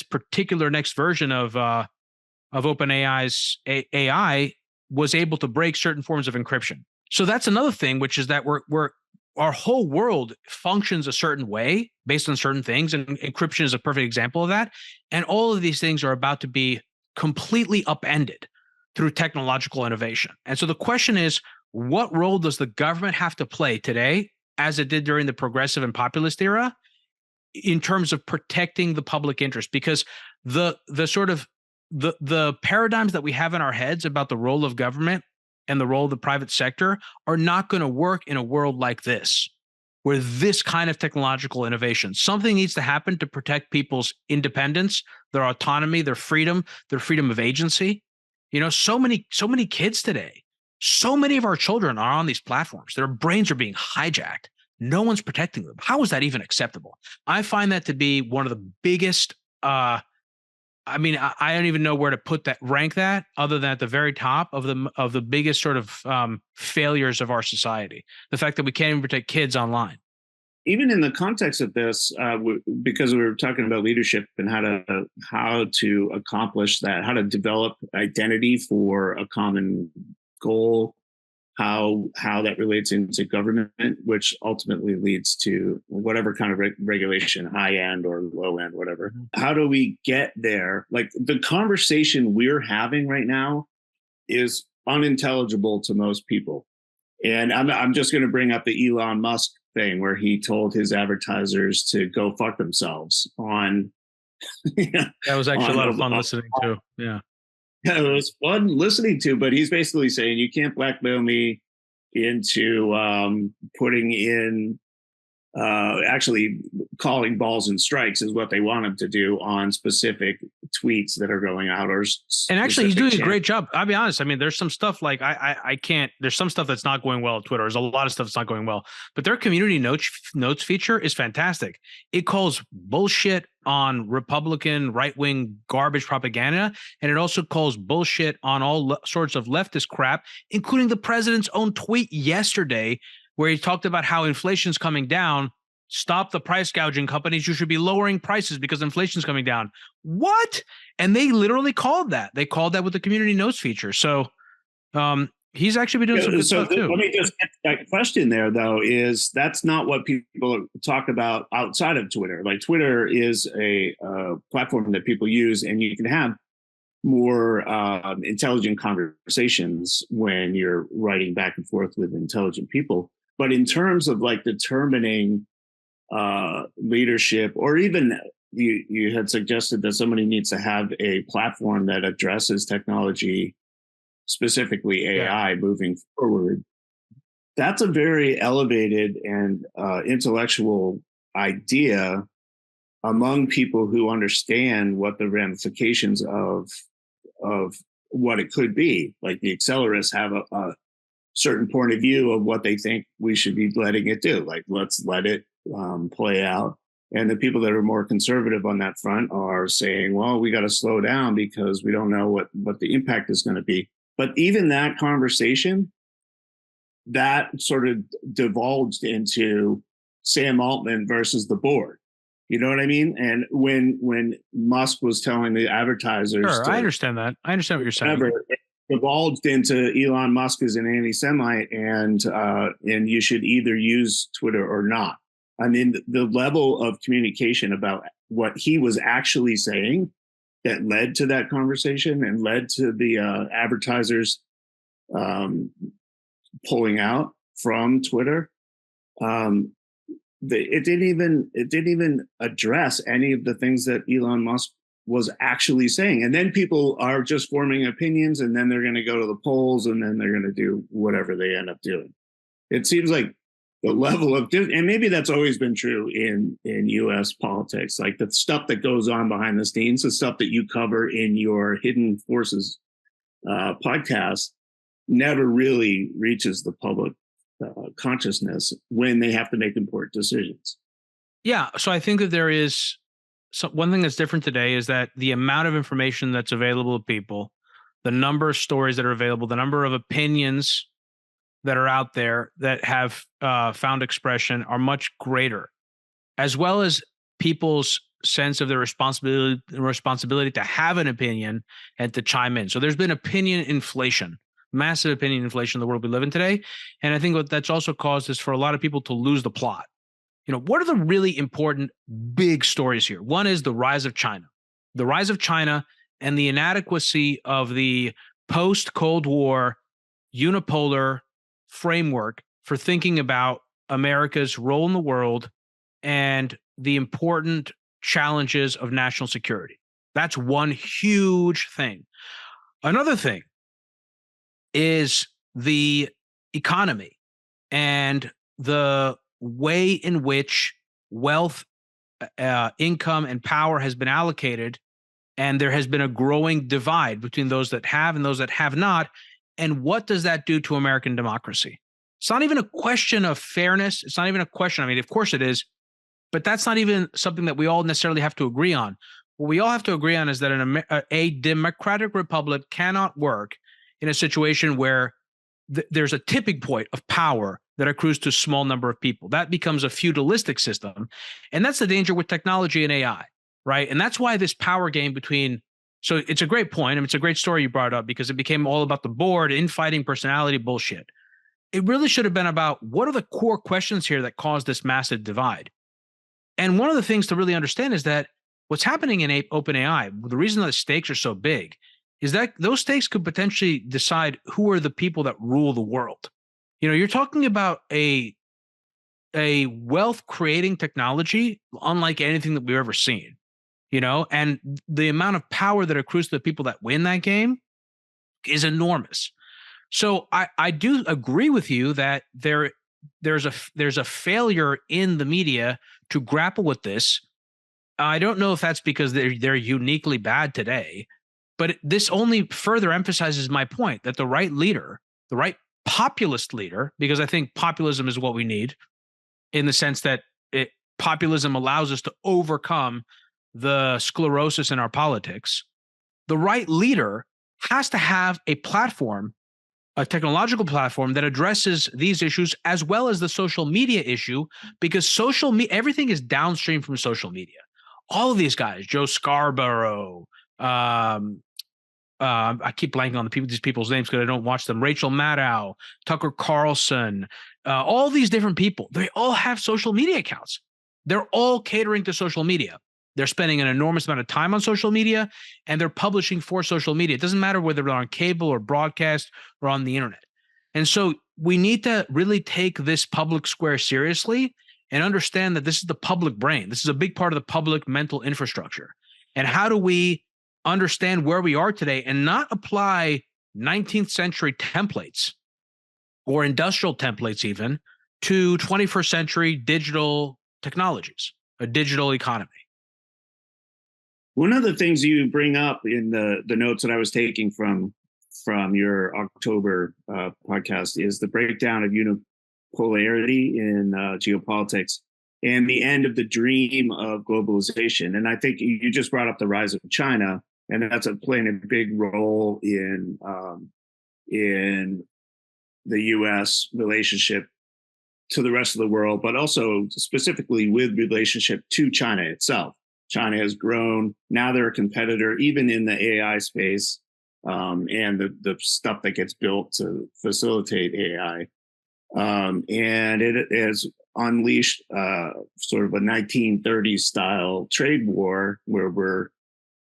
particular next version of OpenAI's AI was able to break certain forms of encryption. So that's another thing, which is that our whole world functions a certain way based on certain things, and encryption is a perfect example of that. And all of these things are about to be completely upended through technological innovation. And so the question is, what role does the government have to play today, as it did during the progressive and populist era, in terms of protecting the public interest? Because the sort of the paradigms that we have in our heads about the role of government and the role of the private sector are not going to work in a world like this, where this kind of technological innovation, something needs to happen to protect people's independence, their autonomy, their freedom of agency. So many kids today, so many of our children are on these platforms. Their brains are being hijacked. No one's protecting them. How is that even acceptable? I find that to be one of the biggest, I don't even know where to rank that, other than at the very top of the biggest sort of failures of our society. The fact that we can't even protect kids online. Even in the context of this, because we were talking about leadership and how to accomplish that, how to develop identity for a common goal, how that relates into government, which ultimately leads to whatever kind of regulation, high end or low end, whatever. Mm-hmm. How do we get there? Like, the conversation we're having right now is unintelligible to most people. And I'm just going to bring up the Elon Musk thing, where he told his advertisers to go fuck themselves on. That was actually a lot of fun listening to. Yeah. Yeah, it was fun listening to, but he's basically saying, you can't blackmail me into putting in, actually calling balls and strikes is what they want him to do on specific tweets that are going out. And actually, he's doing a great job. I'll be honest. I mean, there's some stuff like I can't. There's some stuff that's not going well at Twitter. There's a lot of stuff that's not going well, but their community notes feature is fantastic. It calls bullshit on Republican right-wing garbage propaganda, and it also calls bullshit on all sorts of leftist crap, including the president's own tweet yesterday, where he talked about how inflation's coming down. Stop the price gouging companies. You should be lowering prices because inflation's coming down. What? And they literally called that. They called that with the community notes feature. So he's actually been doing some good stuff too. Let me just get that question there, though, is that's not what people talk about outside of Twitter. Like, Twitter is a platform that people use, and you can have more intelligent conversations when you're writing back and forth with intelligent people. But in terms of like determining leadership, or even you had suggested that somebody needs to have a platform that addresses technology, specifically AI, moving forward. That's a very elevated and intellectual idea among people who understand what the ramifications of what it could be. Like, the accelerists have a certain point of view of what they think we should be letting it do. Like, let's let it play out. And the people that are more conservative on that front are saying, well, we got to slow down because we don't know what the impact is going to be. But even that conversation, that sort of divulged into Sam Altman versus the board. You know what I mean? And when Musk was telling the advertisers, sure, I understand that. I understand what you're saying. It divulged into Elon Musk as an anti-Semite, and you should either use Twitter or not. I mean, the level of communication about what he was actually saying that led to that conversation and led to the advertisers um, pulling out from Twitter. Um, it didn't even address any of the things that Elon Musk was actually saying. And then people are just forming opinions, and then they're going to go to the polls, and then they're going to do whatever they end up doing. It seems like the level of, and maybe that's always been true in U.S. politics, like the stuff that goes on behind the scenes, the stuff that you cover in your Hidden Forces podcast, never really reaches the public consciousness when they have to make important decisions. Yeah. So I think that there is one thing that's different today is that the amount of information that's available to people, the number of stories that are available, the number of opinions that are out there that have found expression are much greater, as well as people's sense of their responsibility to have an opinion and to chime in. So there's been opinion inflation, massive opinion inflation in the world we live in today. And I think what that's also caused is for a lot of people to lose the plot. You know, what are the really important big stories here? One is the rise of China, and the inadequacy of the post-Cold War unipolar framework for thinking about America's role in the world and the important challenges of national security. That's one huge thing. Another thing is the economy and the way in which wealth, income, and power has been allocated. And there has been a growing divide between those that have and those that have not. And what does that do to American democracy? It's not even a question of fairness. It's not even a question. I mean, of course it is, but that's not even something that we all necessarily have to agree on. What we all have to agree on is that a democratic republic cannot work in a situation where there's a tipping point of power that accrues to a small number of people. That becomes a feudalistic system. And that's the danger with technology and AI, right? And that's why this power game between, so it's a great point. I mean, it's a great story you brought up because it became all about the board, infighting, personality bullshit. It really should have been about what are the core questions here that cause this massive divide? And one of the things to really understand is that what's happening in OpenAI, the reason that the stakes are so big is that those stakes could potentially decide who are the people that rule the world. You know, you're talking about a wealth creating technology unlike anything that we've ever seen, you know, and the amount of power that accrues to the people that win that game is enormous. So I do agree with you that there's a failure in the media to grapple with this. I don't know if that's because they're uniquely bad today, but this only further emphasizes my point that the right leader, the right populist leader, because I think populism is what we need in the sense that populism allows us to overcome the sclerosis in our politics. The right leader has to have a platform, a technological platform that addresses these issues as well as the social media issue, because everything is downstream from social media. All of these guys, Joe Scarborough, I keep blanking on these people's names because I don't watch them. Rachel Maddow, Tucker Carlson, all these different people, they all have social media accounts. They're all catering to social media. They're spending an enormous amount of time on social media and they're publishing for social media. It doesn't matter whether they're on cable or broadcast or on the internet. And so we need to really take this public square seriously and understand that this is the public brain. This is a big part of the public mental infrastructure. And how do we understand where we are today and not apply 19th century templates or industrial templates even to 21st century digital technologies, a digital economy? One of the things you bring up in the notes that I was taking from your October podcast is the breakdown of unipolarity in geopolitics and the end of the dream of globalization. And I think you just brought up the rise of China, and that's playing a big role in the U.S. relationship to the rest of the world, but also specifically with relationship to China itself. China has grown. Now they're a competitor, even in the AI space, and the stuff that gets built to facilitate AI. And it has unleashed sort of a 1930s style trade war where we're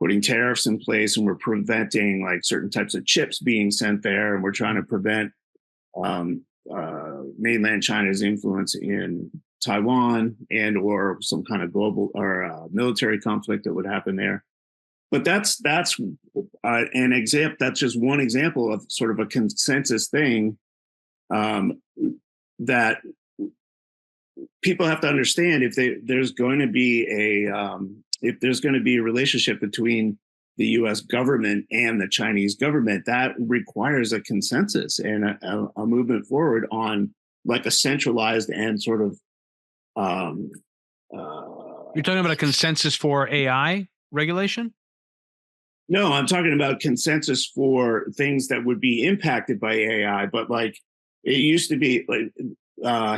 putting tariffs in place and we're preventing like certain types of chips being sent there, and we're trying to prevent um, mainland China's influence in Taiwan and or some kind of global or military conflict that would happen there. But that's an example. That's just one example of sort of a consensus thing um, that people have to understand. There's going to be if there's going to be a relationship between the U.S. government and the Chinese government, that requires a consensus and a movement forward on like a centralized and sort of. You're talking about a consensus for AI regulation? No, I'm talking about consensus for things that would be impacted by AI, but like it used to be like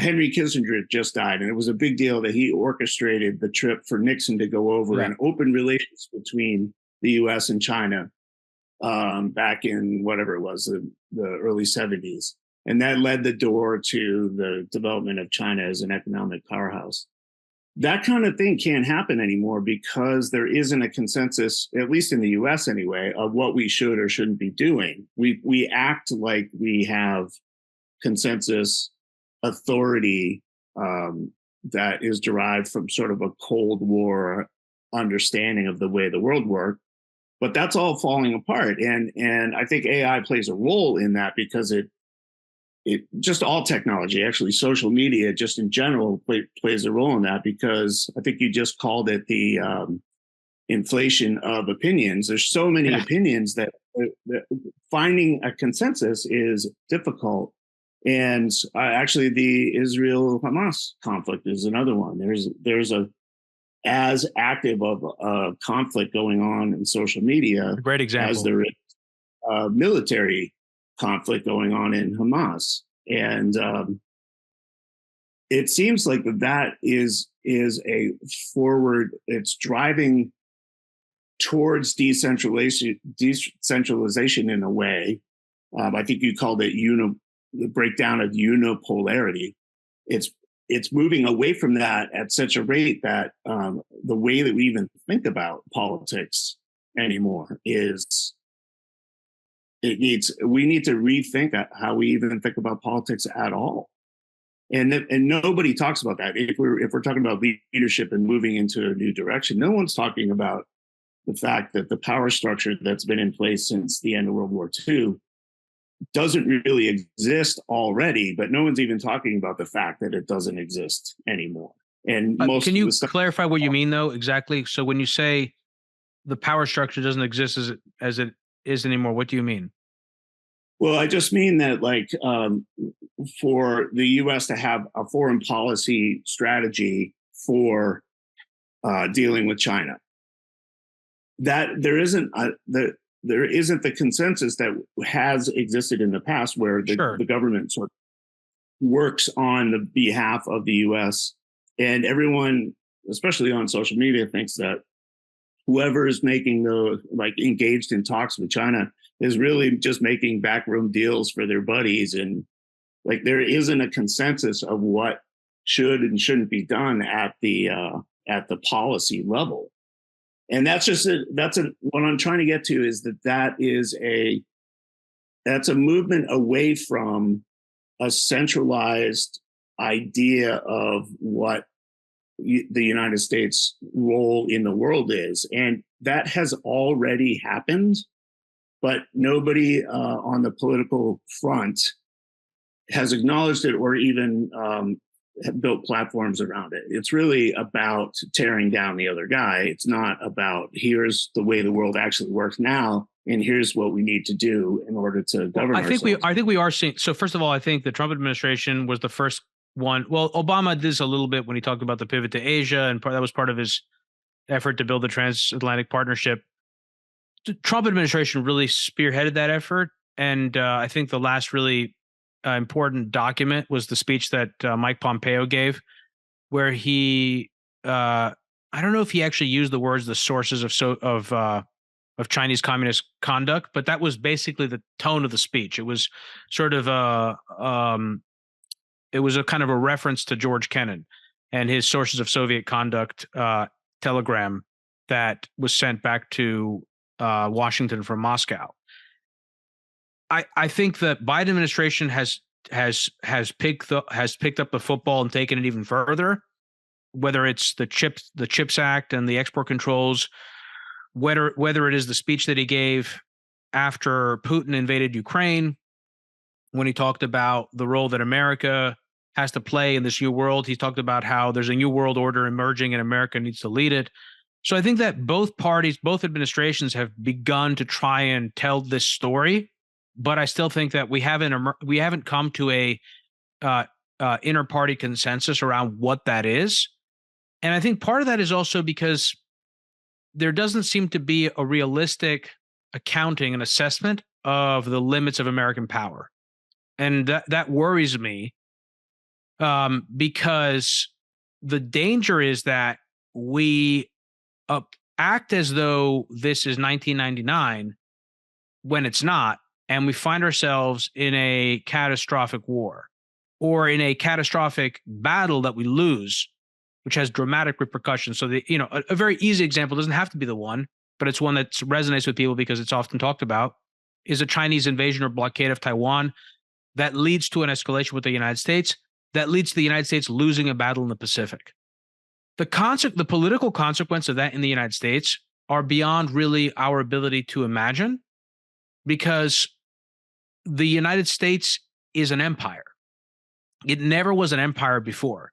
Henry Kissinger just died, and it was a big deal that he orchestrated the trip for Nixon to go over and open relations between the U.S. and China back in whatever it was, the early 70s. And that led the door to the development of China as an economic powerhouse. That kind of thing can't happen anymore because there isn't a consensus, at least in the US anyway, of what we should or shouldn't be doing. We act like we have consensus authority that is derived from sort of a Cold War understanding of the way the world worked. But that's all falling apart. And I think AI plays a role in that because it just all technology, actually social media just in general plays a role in that, because I think you just called it the inflation of opinions. There's so many opinions that finding a consensus is difficult. And actually the Israel-Hamas conflict is another one. There's a as active of a conflict going on in social media a great example as there is military conflict going on in Hamas. And it seems like that is a forward, it's driving towards decentralization in a way. I think you called it the breakdown of unipolarity. It's moving away from that at such a rate that the way that we even think about politics anymore is we need to rethink how we even think about politics at all. And nobody talks about that. If we're talking about leadership and moving into a new direction, no one's talking about the fact that the power structure that's been in place since the end of World War II doesn't really exist already, but no one's even talking about the fact that it doesn't exist anymore. And can you clarify what you mean though exactly? So when you say the power structure doesn't exist as it is anymore, what do you mean? Well, I just mean that like for the U.S. to have a foreign policy strategy for dealing with China, that there isn't the consensus that has existed in the past, where the government sort of works on the behalf of the U.S. and everyone, especially on social media, thinks that whoever is making engaged in talks with China is really just making backroom deals for their buddies. And like, there isn't a consensus of what should and shouldn't be done at the policy level. And that's what I'm trying to get to is that's a movement away from a centralized idea of what the United States role in the world is. And that has already happened, but nobody on the political front has acknowledged it or even have built platforms around it. It's really about tearing down the other guy. It's not about here's the way the world actually works now, and here's what we need to do in order to govern ourselves. I think we are seeing. So first of all, I think the Trump administration was the first one. Well, Obama did this a little bit when he talked about the pivot to Asia, and that was part of his effort to build the transatlantic partnership. The Trump administration really spearheaded that effort, and I think the last really important document was the speech that Mike Pompeo gave, where he I don't know if he actually used the words "the sources of Chinese communist conduct," but that was basically the tone of the speech. It was sort of it was a kind of a reference to George Kennan and his sources of Soviet conduct telegram that was sent back to Washington from Moscow. I think the Biden administration has picked up the football and taken it even further. Whether it's the Chips Act and the export controls, whether it is the speech that he gave after Putin invaded Ukraine, when he talked about the role that America has to play in this new world. He talked about how there's a new world order emerging and America needs to lead it. So I think that both parties, both administrations have begun to try and tell this story, but I still think that we haven't come to a inter-party consensus around what that is. And I think part of that is also because there doesn't seem to be a realistic accounting and assessment of the limits of American power. And that worries me, because the danger is that we act as though this is 1999 when it's not, and we find ourselves in a catastrophic war or in a catastrophic battle that we lose, which has dramatic repercussions. So a very easy example, doesn't have to be the one, but it's one that resonates with people because it's often talked about, is a Chinese invasion or blockade of Taiwan that leads to an escalation with the United States, that leads to the United States losing a battle in the Pacific. The political consequence of that in the United States are beyond really our ability to imagine, because the United States is an empire. It never was an empire before.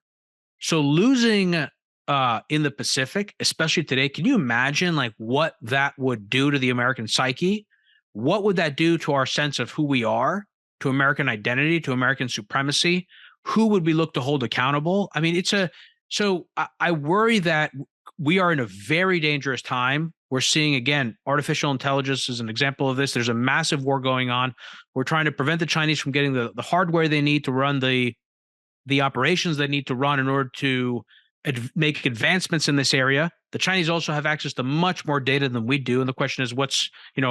So losing in the Pacific, especially today, can you imagine like what that would do to the American psyche? What would that do to our sense of who we are, to American identity, to American supremacy? Who would we look to hold accountable? I mean, so I worry that we are in a very dangerous time. We're seeing, again, artificial intelligence is an example of this. There's a massive war going on. We're trying to prevent the Chinese from getting the hardware they need to run the operations they need to run in order to make advancements in this area. The Chinese also have access to much more data than we do. And the question is,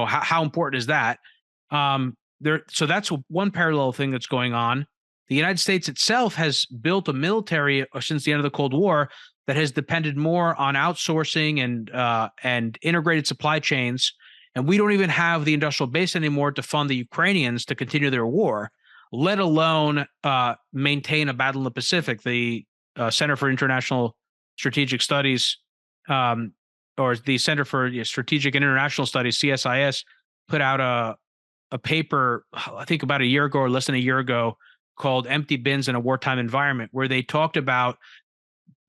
how important is that? So that's one parallel thing that's going on. The United States itself has built a military since the end of the Cold War that has depended more on outsourcing and integrated supply chains. And we don't even have the industrial base anymore to fund the Ukrainians to continue their war, let alone maintain a battle in the Pacific. The Center for International Strategic Studies, or the Center for Strategic and International Studies, CSIS, put out a paper, I think about a year ago or less than a year ago, called Empty Bins in a Wartime Environment, where they talked about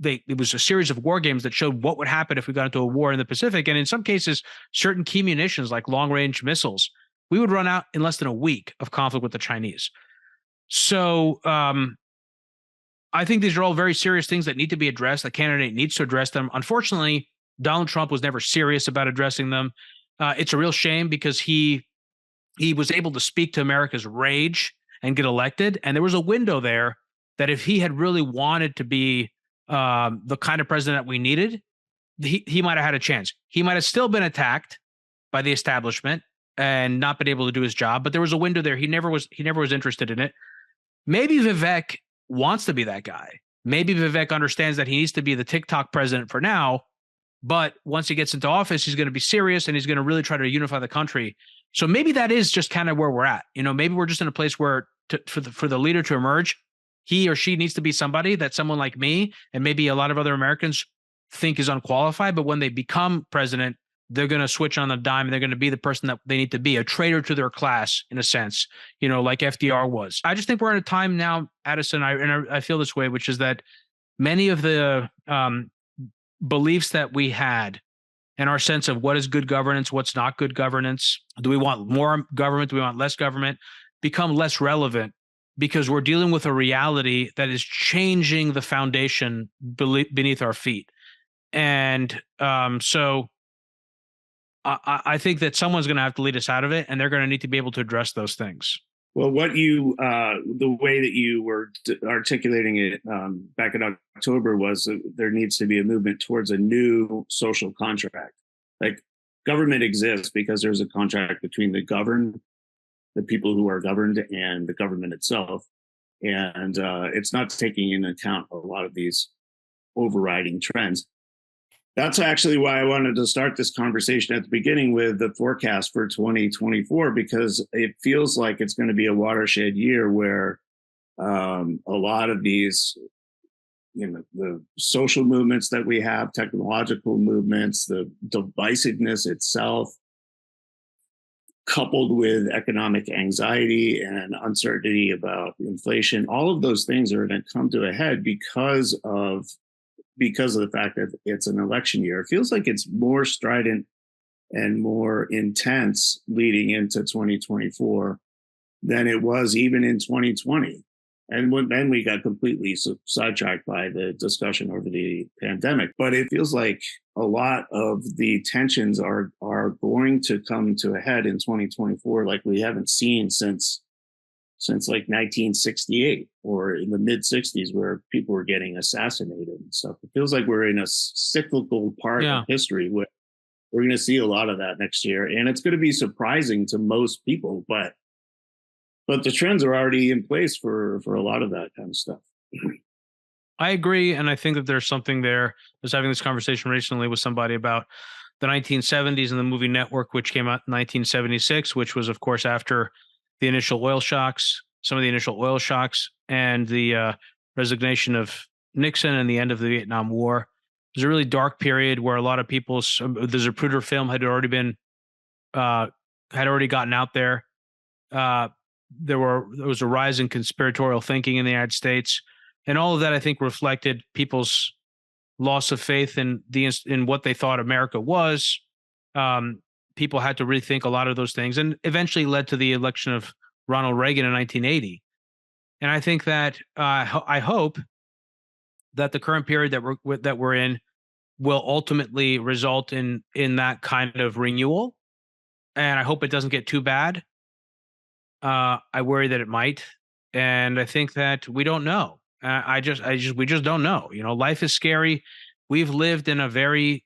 it was a series of war games that showed what would happen if we got into a war in the Pacific. And in some cases, certain key munitions like long-range missiles, we would run out in less than a week of conflict with the Chinese. So I think these are all very serious things that need to be addressed. The candidate needs to address them. Unfortunately, Donald Trump was never serious about addressing them. It's a real shame because he was able to speak to America's rage and get elected. And there was a window there that if he had really wanted to be the kind of president that we needed, he might have had a chance. He might have still been attacked by the establishment and not been able to do his job. But there was a window there. He never was interested in it. Maybe Vivek wants to be that guy. Maybe Vivek understands that he needs to be the TikTok president for now. But once he gets into office, he's going to be serious and he's going to really try to unify the country. So maybe that is just kind of where we're at. Maybe we're just in a place where for the leader to emerge, he or she needs to be somebody that someone like me and maybe a lot of other Americans think is unqualified. But when they become president, they're going to switch on the dime and they're going to be the person that they need to be, a traitor to their class, in a sense, like FDR was. I just think we're in a time now, Addison, I feel this way, which is that many of the beliefs that we had and our sense of what is good governance, what's not good governance, do we want more government, do we want less government, become less relevant because we're dealing with a reality that is changing the foundation beneath our feet. And so I think that someone's going to have to lead us out of it, and they're going to need to be able to address those things. Well, the way that you were articulating it back in October was there needs to be a movement towards a new social contract. Like, government exists because there's a contract between the governed, the people who are governed, and the government itself. and it's not taking into account a lot of these overriding trends. That's actually why I wanted to start this conversation at the beginning with the forecast for 2024, because it feels like it's going to be a watershed year where a lot of these, the social movements that we have, technological movements, the divisiveness itself, coupled with economic anxiety and uncertainty about inflation, all of those things are going to come to a head because of the fact that it's an election year. It feels like it's more strident and more intense leading into 2024 than it was even in 2020. And then we got completely sidetracked by the discussion over the pandemic. But it feels like a lot of the tensions are going to come to a head in 2024, like we haven't seen since like 1968 or in the mid 60s, where people were getting assassinated and stuff. It feels like we're in a cyclical part of history where we're going to see a lot of that next year. And it's going to be surprising to most people, but the trends are already in place for a lot of that kind of stuff. I agree. And I think that there's something there. I was having this conversation recently with somebody about the 1970s and the movie Network, which came out in 1976, which was, of course, after the initial oil shocks, some of the initial oil shocks, and the resignation of Nixon and the end of the Vietnam War. It was a really dark period where a lot of people's the Zapruder film had already gotten out there. There was a rise in conspiratorial thinking in the United States, and all of that, I think, reflected people's loss of faith in what they thought America was. People had to rethink a lot of those things, and eventually led to the election of Ronald Reagan in 1980. And I think that I hope that the current period that we're in will ultimately result in that kind of renewal. And I hope it doesn't get too bad. I worry that it might, and I think that we don't know. We just don't know. Life is scary. We've lived in a very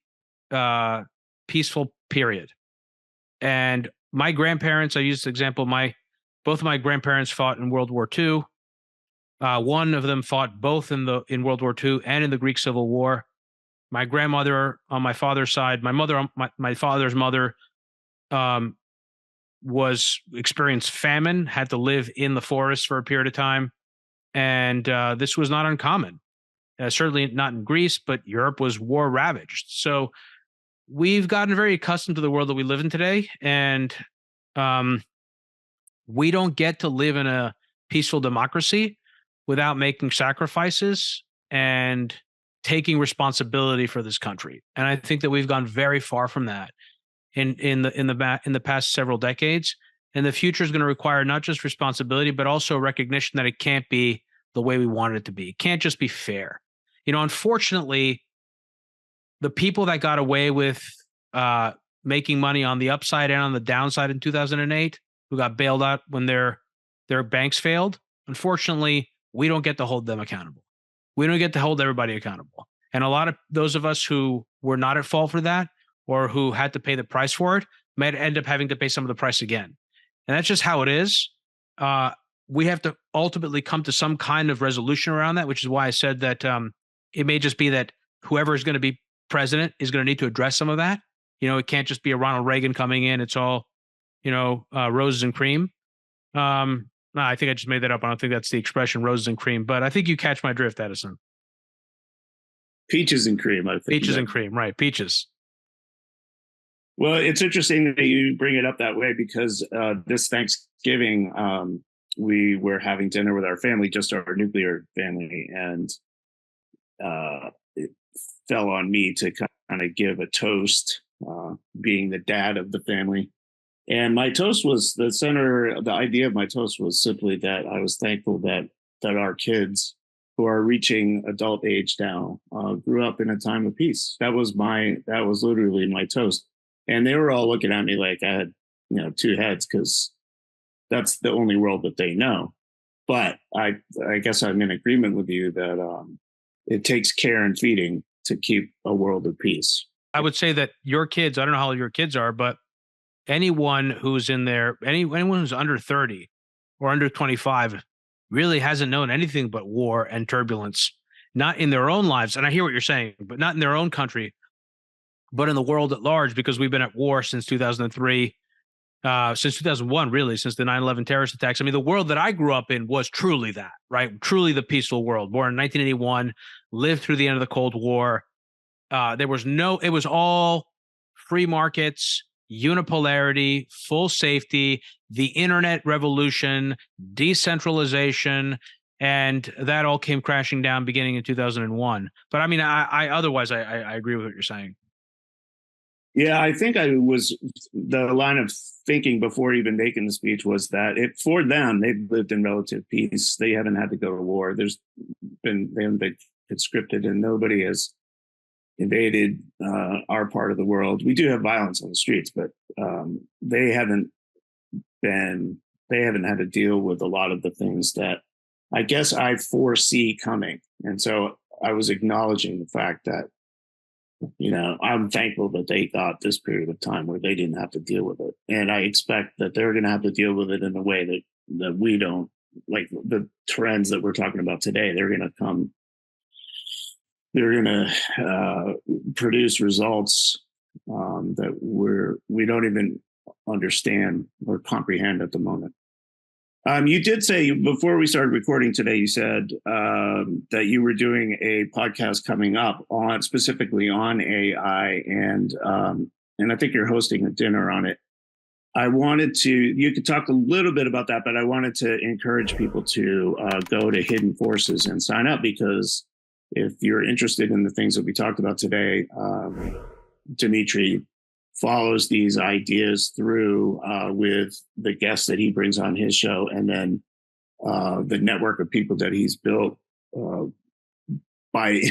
peaceful period, and my grandparents. I use this example. Both of my grandparents fought in World War II. One of them fought both in World War II and in the Greek Civil War. My grandmother on my father's side, my father's mother, experienced famine, had to live in the forest for a period of time, and this was not uncommon. Certainly not in Greece, but Europe was war ravaged. So we've gotten very accustomed to the world that we live in today, and we don't get to live in a peaceful democracy without making sacrifices and taking responsibility for this country. And I think that we've gone very far from that in the past several decades. And the future is going to require not just responsibility, but also recognition that it can't be the way we want it to be. It can't just be fair. Unfortunately, the people that got away with making money on the upside and on the downside in 2008, who got bailed out when their banks failed, unfortunately, we don't get to hold them accountable. We don't get to hold everybody accountable. And a lot of those of us who were not at fault for that, or who had to pay the price for it, might end up having to pay some of the price again. And that's just how it is. We have to ultimately come to some kind of resolution around that, which is why I said that it may just be that whoever is going to be president is going to need to address some of that. It can't just be a Ronald Reagan coming in. It's all, roses and cream. No, I think I just made that up. I don't think that's the expression, roses and cream, but I think you catch my drift, Edison. Peaches and cream, I think. Peaches and cream, right. Peaches. Well, it's interesting that you bring it up that way, because this Thanksgiving, we were having dinner with our family, just our nuclear family, and it fell on me to kind of give a toast, being the dad of the family. And my toast was the idea of my toast was simply that I was thankful that our kids, who are reaching adult age now, grew up in a time of peace. That was literally my toast. And they were all looking at me like I had, two heads, because that's the only world that they know. But I guess I'm in agreement with you that it takes care and feeding to keep a world of peace. I would say that your kids, I don't know how old your kids are, but anyone who's in there, anyone who's under 30 or under 25, really hasn't known anything but war and turbulence, not in their own lives. And I hear what you're saying, but not in their own country, but in the world at large, because we've been at war since 2003, since 2001, really, since the 9/11 terrorist attacks. I mean, the world that I grew up in was truly that, right? Truly the peaceful world. Born in 1981, lived through the end of the Cold War. It was all free markets, unipolarity, full safety, the internet revolution, decentralization, and that all came crashing down beginning in 2001. But I mean, I otherwise, I agree with what you're saying. Yeah, I think I was the line of thinking before even making the speech was that for them, they've lived in relative peace. They haven't had to go to war. They haven't been conscripted, and nobody has invaded our part of the world. We do have violence on the streets, but they haven't had to deal with a lot of the things that I guess I foresee coming. And so I was acknowledging the fact that, I'm thankful that they got this period of time where they didn't have to deal with it. And I expect that they're going to have to deal with it in a way that we don't, like the trends that we're talking about today. They're going to produce results that we don't even understand or comprehend at the moment. You did say before we started recording today, you said that you were doing a podcast coming up specifically on AI, and I think you're hosting a dinner on it. You could talk a little bit about that, but I wanted to encourage people to go to Hidden Forces and sign up, because if you're interested in the things that we talked about today, Demetri follows these ideas through with the guests that he brings on his show, and then the network of people that he's built by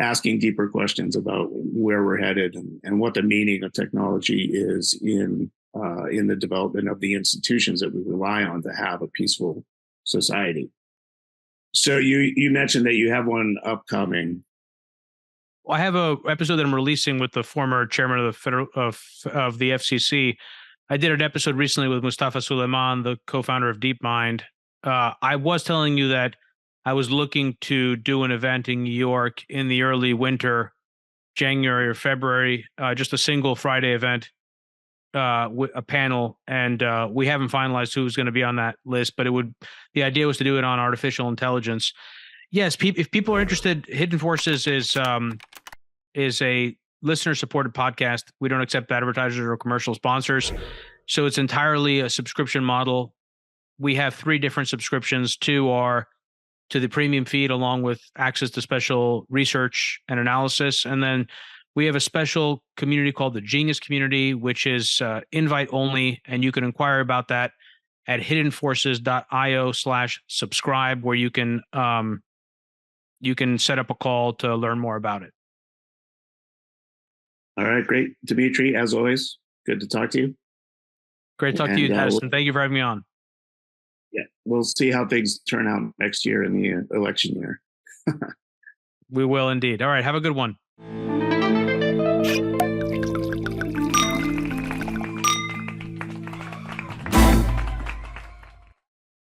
asking deeper questions about where we're headed and what the meaning of technology is in the development of the institutions that we rely on to have a peaceful society. So you mentioned that you have one upcoming. I have a episode that I'm releasing with the former chairman of the FCC. I did an episode recently with Mustafa Suleyman, the co-founder of DeepMind. I was telling you that I was looking to do an event in New York in the early winter, January or February, just a single Friday event, with a panel, and we haven't finalized who's going to be on that list. But the idea was to do it on artificial intelligence. Yes, if people are interested, Hidden Forces is a listener-supported podcast. We don't accept advertisers or commercial sponsors, so it's entirely a subscription model. We have 3 different subscriptions. 2 are to the premium feed, along with access to special research and analysis, and then we have a special community called the Genius Community, which is invite only, and you can inquire about that at hiddenforces.io/subscribe, where you can set up a call to learn more about it. All right, great. Demetri, as always, good to talk to you. Great to talk to you, Addison. Thank you for having me on. Yeah, we'll see how things turn out next year in the election year. We will indeed. All right, have a good one.